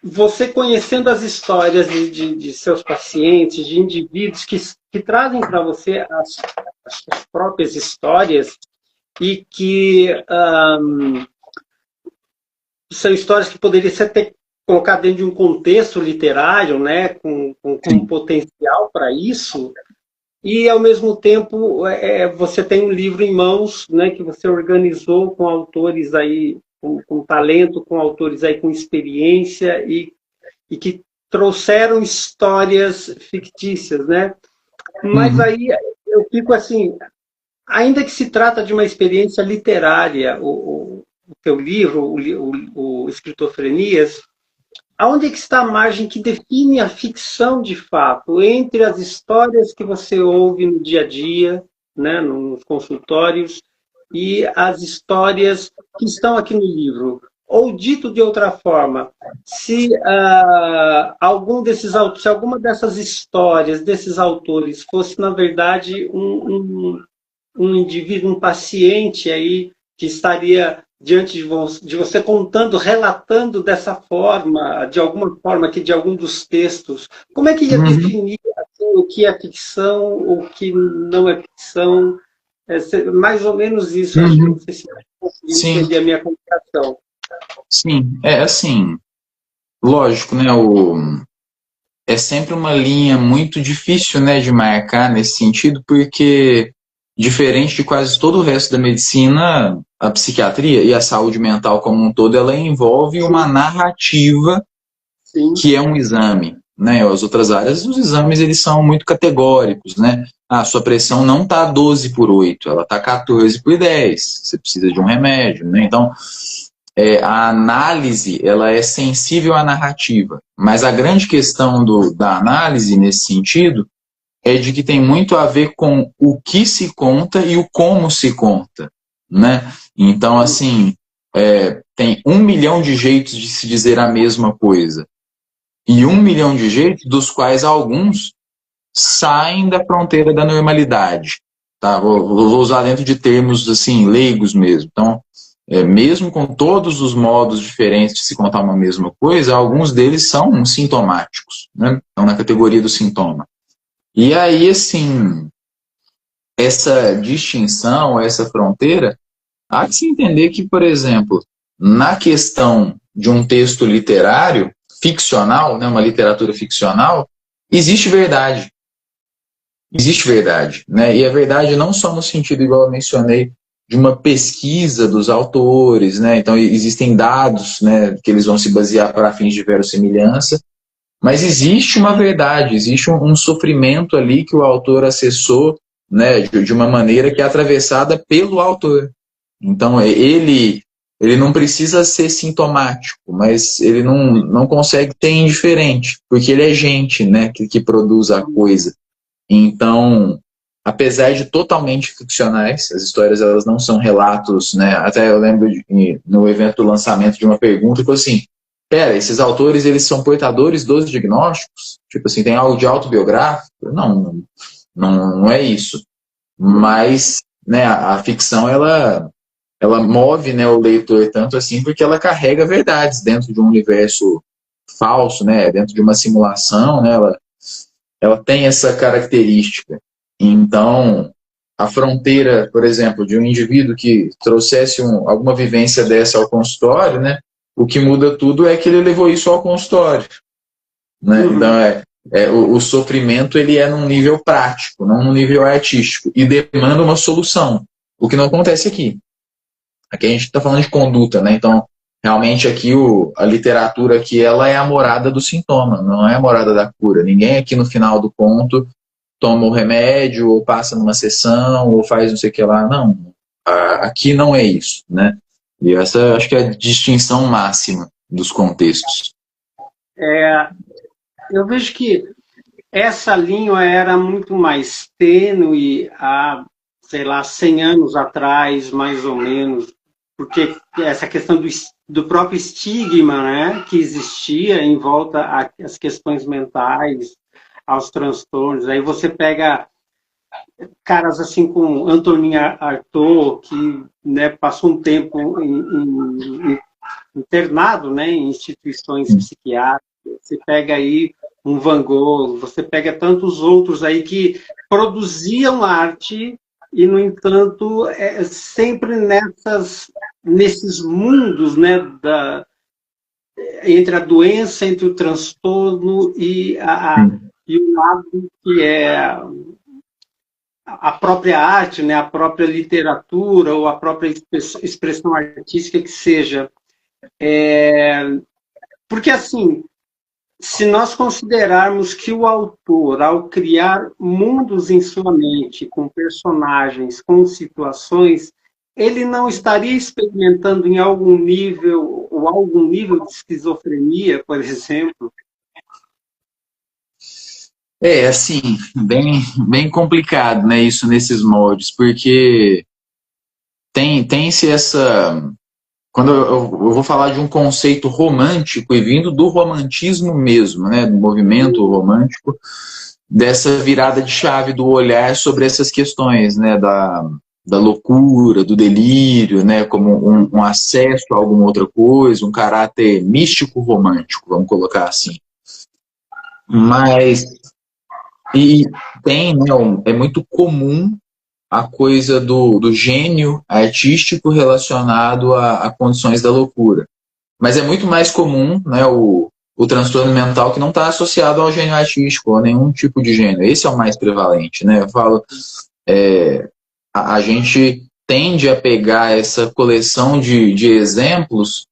você conhecendo as histórias de seus pacientes, de indivíduos que trazem para você as suas próprias histórias e que são histórias que poderiam ser até colocadas dentro de um contexto literário, né? Com potencial para isso. E, ao mesmo tempo, você tem um livro em mãos, né, que você organizou com autores aí, com talento, com autores aí com experiência e que trouxeram histórias fictícias, né? Mas aí eu fico assim, ainda que se trata de uma experiência literária, o teu livro, o Esquizofrenias, aonde é que está a margem que define a ficção de fato entre as histórias que você ouve no dia a dia, né, nos consultórios, e as histórias que estão aqui no livro? Ou dito de outra forma, se se alguma dessas histórias, desses autores, fosse na verdade um indivíduo, um paciente aí que estaria diante de você contando, relatando dessa forma, de alguma forma, que de algum dos textos, como é que ia definir assim, o que é ficção, o que não é ficção? Mais ou menos isso, acho que não sei se conseguiu entender a minha comunicação. Sim, assim, lógico, né, é sempre uma linha muito difícil, né, de marcar nesse sentido, porque diferente de quase todo o resto da medicina, a psiquiatria e a saúde mental como um todo, ela envolve uma narrativa que é um exame, né? As outras áreas, os exames, eles são muito categóricos, né? A sua pressão não está 12/8, ela está 14/10, você precisa de um remédio, né? Então, a análise, ela é sensível à narrativa, mas a grande questão da análise nesse sentido é de que tem muito a ver com o que se conta e o como se conta, né? Então, assim, tem 1 milhão de jeitos de se dizer a mesma coisa. E 1 milhão de jeitos, dos quais alguns saem da fronteira da normalidade. Tá? Vou usar dentro de termos, assim, leigos mesmo. Então, mesmo com todos os modos diferentes de se contar uma mesma coisa, alguns deles são sintomáticos, né? Estão na categoria do sintoma. E aí, assim, essa distinção, essa fronteira, há que se entender que, por exemplo, na questão de um texto literário, ficcional, né, uma literatura ficcional, existe verdade. Existe verdade, né? E a verdade não só no sentido, igual eu mencionei, de uma pesquisa dos autores, né? Então, existem dados, né, que eles vão se basear para fins de verossimilhança, mas existe uma verdade, existe um sofrimento ali que o autor acessou, né, de uma maneira que é atravessada pelo autor. Então, ele não precisa ser sintomático, mas ele não consegue ter indiferente, porque ele é gente, né, que produz a coisa. Então, apesar de totalmente ficcionais, as histórias elas não são relatos, né? Até eu lembro no evento do lançamento de uma pergunta que foi assim: pera, esses autores eles são portadores dos diagnósticos? Tipo assim, tem algo de autobiográfico? Não é isso. Mas, né, a ficção ela move, né, o leitor tanto assim porque ela carrega verdades dentro de um universo falso, né? Dentro de uma simulação, né? Ela tem essa característica. Então, a fronteira, por exemplo, de um indivíduo que trouxesse alguma vivência dessa ao consultório, né, o que muda tudo é que ele levou isso ao consultório. Né? Então, o sofrimento ele é num nível prático, não num nível artístico, e demanda uma solução, o que não acontece aqui. Aqui a gente está falando de conduta, né? Então, realmente aqui a literatura aqui, ela é a morada do sintoma, não é a morada da cura. Ninguém aqui no final do conto toma o remédio, ou passa numa sessão, ou faz não sei o que lá. Não, aqui não é isso, né? E essa acho que é a distinção máxima dos contextos. Eu vejo que essa linha era muito mais tênue há, sei lá, 100 anos atrás, mais ou menos, porque essa questão do próprio estigma, né, que existia em volta às questões mentais, aos transtornos. Aí você pega caras assim como Antonin Artaud, que, né, passou um tempo internado, né, em instituições psiquiátricas. Você pega aí um Van Gogh, você pega tantos outros aí que produziam arte e, no entanto, sempre nesses mundos, né, entre a doença, entre o transtorno e o lado que é a própria arte, né, a própria literatura ou a própria expressão artística que seja. Porque, assim, se nós considerarmos que o autor, ao criar mundos em sua mente, com personagens, com situações, ele não estaria experimentando em algum nível, ou algum nível de esquizofrenia, por exemplo? Assim, bem complicado, né, isso nesses moldes, porque tem-se essa... Quando eu vou falar de um conceito romântico e vindo do romantismo mesmo, né, do movimento romântico, dessa virada de chave do olhar sobre essas questões, né, da loucura, do delírio, né, como um acesso a alguma outra coisa, um caráter místico romântico, vamos colocar assim. Mas e tem, né, é muito comum a coisa do gênio artístico relacionado a condições da loucura. Mas é muito mais comum, né, o transtorno mental que não está associado ao gênio artístico, ou a nenhum tipo de gênio. Esse é o mais prevalente, né? Eu falo, a gente tende a pegar essa coleção de exemplos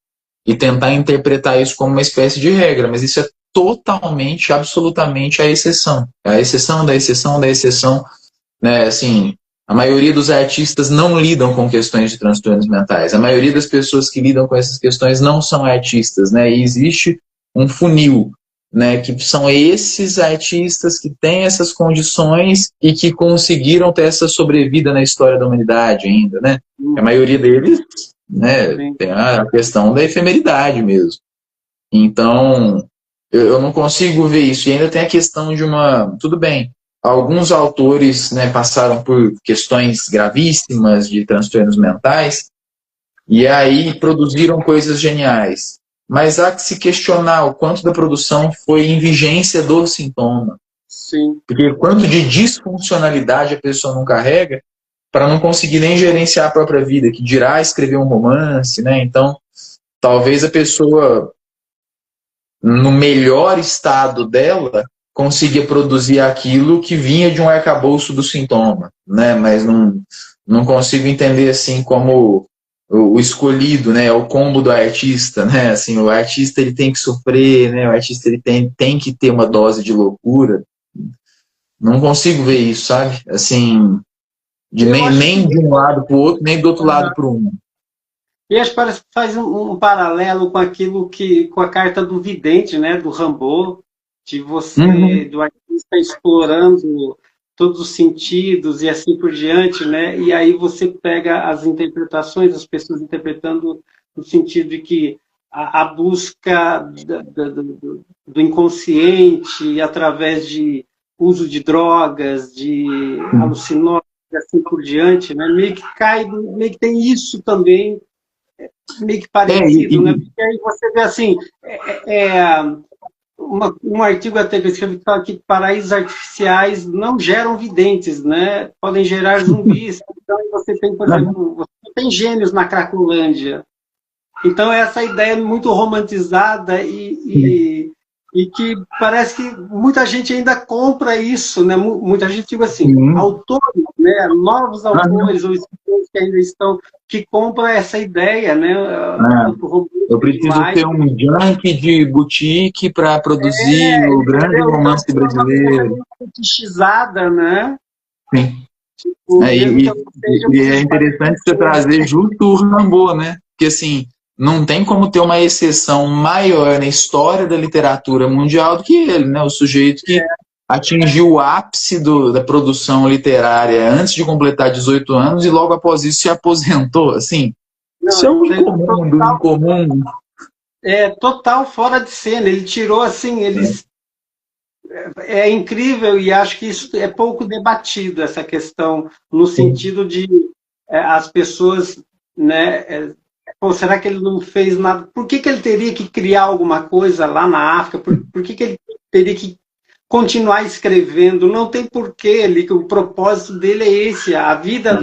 e tentar interpretar isso como uma espécie de regra, mas isso é totalmente, absolutamente a exceção. É a exceção da exceção da exceção, né? Assim, a maioria dos artistas não lidam com questões de transtornos mentais. A maioria das pessoas que lidam com essas questões não são artistas, né? E existe um funil, né? Que são esses artistas que têm essas condições e que conseguiram ter essa sobrevida na história da humanidade ainda, né? A maioria deles, né, tem a questão da efemeridade mesmo. Então, eu não consigo ver isso. E ainda tem a questão de uma... Tudo bem, alguns autores, né, passaram por questões gravíssimas de transtornos mentais e aí produziram coisas geniais. Mas há que se questionar o quanto da produção foi em vigência do sintoma. Sim. Porque quanto de disfuncionalidade a pessoa não carrega para não conseguir nem gerenciar a própria vida, que dirá escrever um romance, né? Então, talvez a pessoa, no melhor estado dela, conseguia produzir aquilo que vinha de um arcabouço do sintoma, né? Mas não consigo entender assim como o escolhido, né? O combo do artista, né? Assim, o artista ele tem que sofrer, né? O artista ele tem que ter uma dose de loucura. Não consigo ver isso, sabe? Assim, nem de um lado para o outro, nem do outro lado para um. E acho que faz um paralelo com aquilo com a carta do vidente, né? Do Rimbaud, de você, do artista explorando todos os sentidos e assim por diante, né? E aí você pega as interpretações, as pessoas interpretando no sentido de que a busca do inconsciente através de uso de drogas, de alucinógenos e assim por diante, né? Meio que tem isso também, meio que parecido, né? Porque aí você vê assim, um artigo até que eu escrevi que fala que paraísos artificiais não geram videntes, né? Podem gerar zumbis. Então você tem, por exemplo, você tem gênios na Cracolândia. Então essa ideia muito romantizada e e que parece que muita gente ainda compra isso, né? Muita gente, tipo assim, autores, né? Novos autores ou escritores que ainda estão, que compram essa ideia, né? Eu preciso ter um junk de boutique para produzir o grande romance brasileiro. Fetichizada, né? Sim. Tipo, E é interessante você trazer junto o Rimbaud, né? Porque assim, não tem como ter uma exceção maior na história da literatura mundial do que ele, né? O sujeito que atingiu o ápice da produção literária antes de completar 18 anos e logo após isso se aposentou, assim. Isso é um incomum do incomum. É total fora de cena. Ele tirou assim, é incrível e acho que isso é pouco debatido, essa questão, no sentido de as pessoas, né? Pô, será que ele não fez nada? Por que ele teria que criar alguma coisa lá na África? Por que ele teria que continuar escrevendo? Não tem porquê, o propósito dele é esse. A vida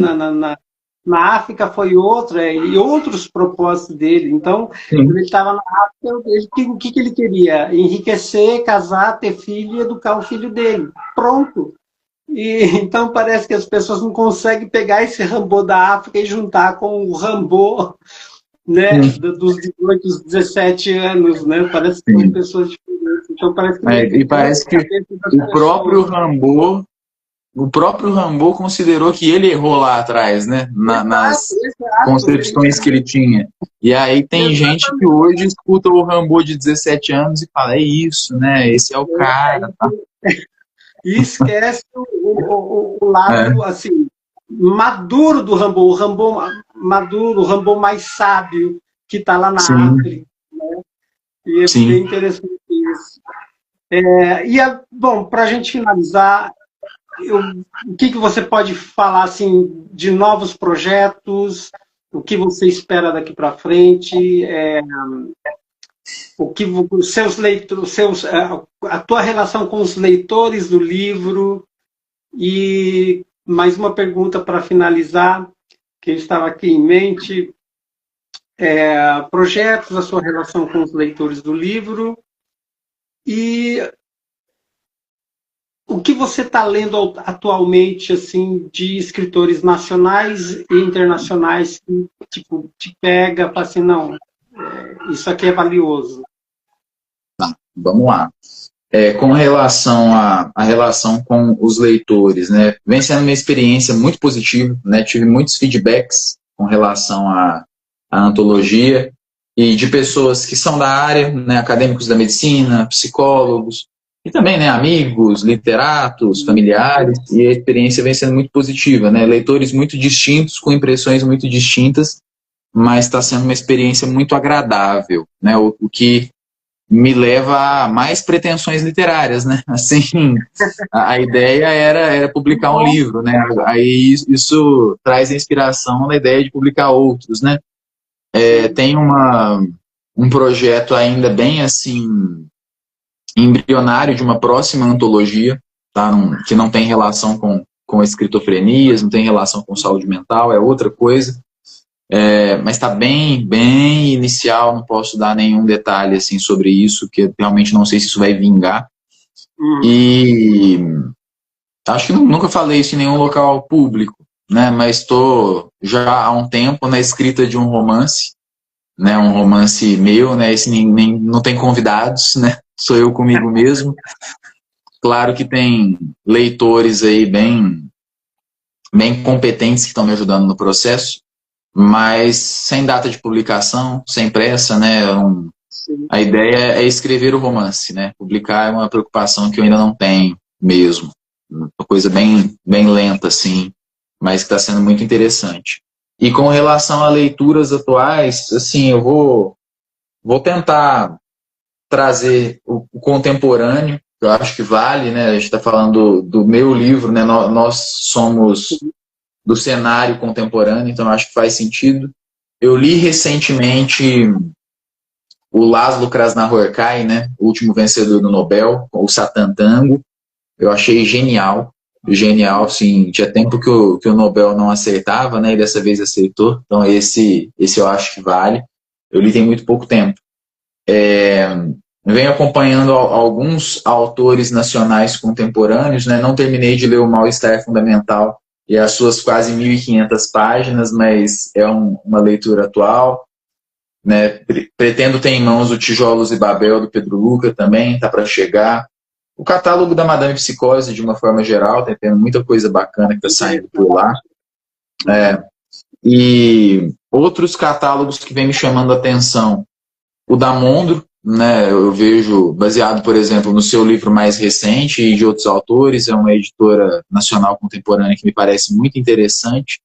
na África foi outra, e outros propósitos dele. Então, ele estava na África, o que ele queria? Enriquecer, casar, ter filho e educar o filho dele. Pronto. E então parece que as pessoas não conseguem pegar esse Rimbaud da África e juntar com o Rimbaud, né, dos 18, dos 17 anos, né? Parece que são pessoas diferentes. Então parece que e parece que o próprio Rimbaud considerou que ele errou lá atrás, né? Nas concepções que ele tinha. E aí tem gente que hoje escuta o Rimbaud de 17 anos e fala, é isso, né? Esse é o cara. Tá? E esquece o lado, assim, maduro do Rimbaud, o Rimbaud maduro, o Rimbaud mais sábio, que está lá na África. Né? E é bem interessante isso. Bom, para a gente finalizar, o que você pode falar assim, de novos projetos, o que você espera daqui para frente, o que os seus leitores, a tua relação com os leitores do livro, e mais uma pergunta para finalizar, que estava aqui em mente, projetos, a sua relação com os leitores do livro, e o que você está lendo atualmente, assim, de escritores nacionais e internacionais que, tipo, te pega, fala assim, não, isso aqui é valioso. Tá, vamos lá. Com relação à relação com os leitores, né, vem sendo uma experiência muito positiva, né, tive muitos feedbacks com relação à antologia e de pessoas que são da área, né, acadêmicos da medicina, psicólogos, e também, né, amigos, literatos, familiares, e a experiência vem sendo muito positiva, né, leitores muito distintos, com impressões muito distintas, mas está sendo uma experiência muito agradável, né, o que me leva a mais pretensões literárias, né, assim, a ideia era publicar um livro, né, aí isso traz a inspiração da ideia de publicar outros, né, tem um projeto ainda bem, assim, embrionário de uma próxima antologia, tá? Que não tem relação com esquizofrenias, não tem relação com saúde mental, é outra coisa, mas está bem inicial, não posso dar nenhum detalhe assim, sobre isso, que eu realmente não sei se isso vai vingar. E acho que nunca falei isso em nenhum local público, né? Mas estou já há um tempo na escrita de um romance, né? Um romance meu, né? Esse não tem convidados, né? Sou eu comigo mesmo. Claro que tem leitores aí bem competentes que estão me ajudando no processo, mas sem data de publicação, sem pressa, né? A ideia é escrever o romance, né? Publicar é uma preocupação que eu ainda não tenho mesmo. Uma coisa bem lenta, assim, mas que está sendo muito interessante. E com relação a leituras atuais, assim, eu vou tentar trazer o contemporâneo, eu acho que vale, né? A gente está falando do meu livro, né? Nós somos do cenário contemporâneo, então acho que faz sentido. Eu li recentemente o Laszlo Krasznahorkai, né? O último vencedor do Nobel, o Satan Tango. Eu achei genial, sim. Tinha tempo que o Nobel não acertava, né? E dessa vez acertou. Então esse eu acho que vale. Eu li tem muito pouco tempo. venho acompanhando alguns autores nacionais contemporâneos, né? Não terminei de ler O Mal-Estar Fundamental e as suas quase 1.500 páginas, mas é uma leitura atual, né? Pretendo ter em mãos o Tijolos e Babel, do Pedro Luca também, tá para chegar. O catálogo da Madame Psicose, de uma forma geral, tá tendo muita coisa bacana que está saindo por lá. E outros catálogos que vem me chamando a atenção, o da Mondro, né, eu vejo, baseado, por exemplo, no seu livro mais recente e de outros autores, é uma editora nacional contemporânea que me parece muito interessante.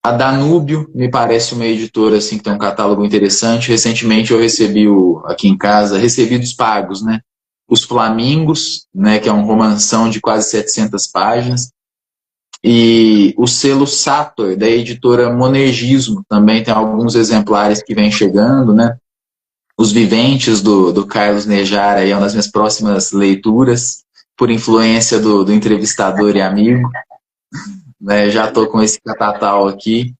A Danúbio me parece uma editora assim, que tem um catálogo interessante. Recentemente eu recebi aqui em casa, Recebidos Pagos, né? Os Flamingos, né, que é um romanção de quase 700 páginas. E o selo Sator, da editora Monergismo, também tem alguns exemplares que vêm chegando, né? Os Viventes, do Carlos Nejara, é uma das minhas próximas leituras, por influência do entrevistador e amigo. Né? Já estou com esse catatal aqui,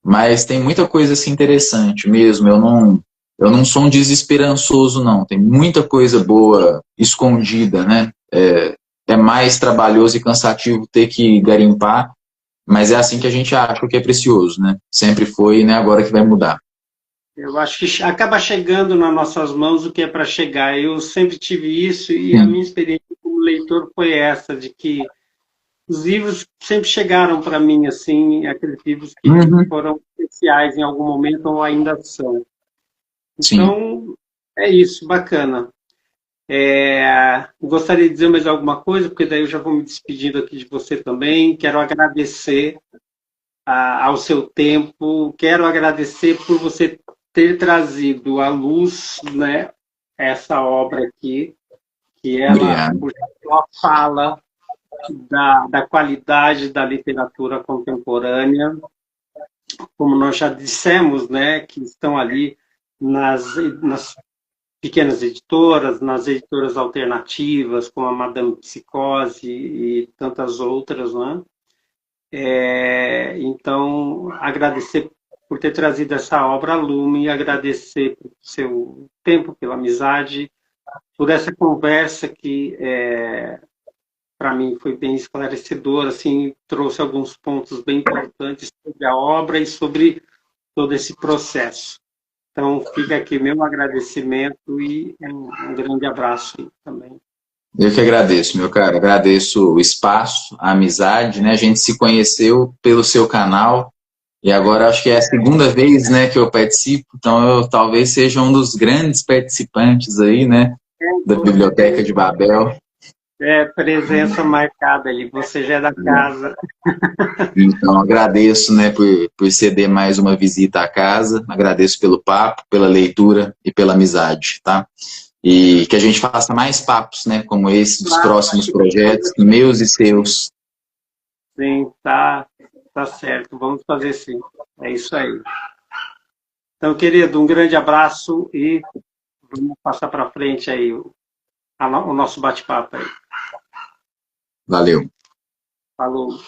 mas tem muita coisa assim, interessante mesmo. Eu não sou um desesperançoso, não. Tem muita coisa boa escondida, né? É mais trabalhoso e cansativo ter que garimpar, mas é assim que a gente acha que é precioso, né? Sempre foi, né? Agora que vai mudar. Eu acho que acaba chegando nas nossas mãos o que é para chegar. Eu sempre tive isso e a minha experiência como leitor foi essa, de que os livros sempre chegaram para mim, assim, aqueles livros que foram especiais em algum momento ou ainda são. Então, sim, é isso, bacana. Gostaria de dizer mais alguma coisa, porque daí eu já vou me despedindo aqui de você também. Quero agradecer ao seu tempo, quero agradecer por você ter trazido à luz, né, essa obra aqui, que ela fala da qualidade da literatura contemporânea, como nós já dissemos, né, que estão ali nas pequenas editoras, nas editoras alternativas, como a Madame Psicose e tantas outras, né? Então, agradecer por ter trazido essa obra à lume, agradecer pelo seu tempo, pela amizade, por essa conversa que, para mim, foi bem esclarecedora, assim, trouxe alguns pontos bem importantes sobre a obra e sobre todo esse processo. Então, fica aqui meu agradecimento e um grande abraço também. Eu que agradeço, meu cara. Agradeço o espaço, a amizade, né? A gente se conheceu pelo seu canal e agora acho que é a segunda vez, né, que eu participo, então eu talvez seja um dos grandes participantes aí, né, da Biblioteca de Babel. Presença marcada ali, você já é da casa. Então agradeço, né, por ceder mais uma visita à casa, agradeço pelo papo, pela leitura e pela amizade, tá? E que a gente faça mais papos, né, como esse, dos próximos projetos, meus e seus. Sim, tá certo. Vamos fazer sim. É isso aí. Então, querido, um grande abraço e vamos passar para frente aí o nosso bate-papo aí. Valeu. Falou.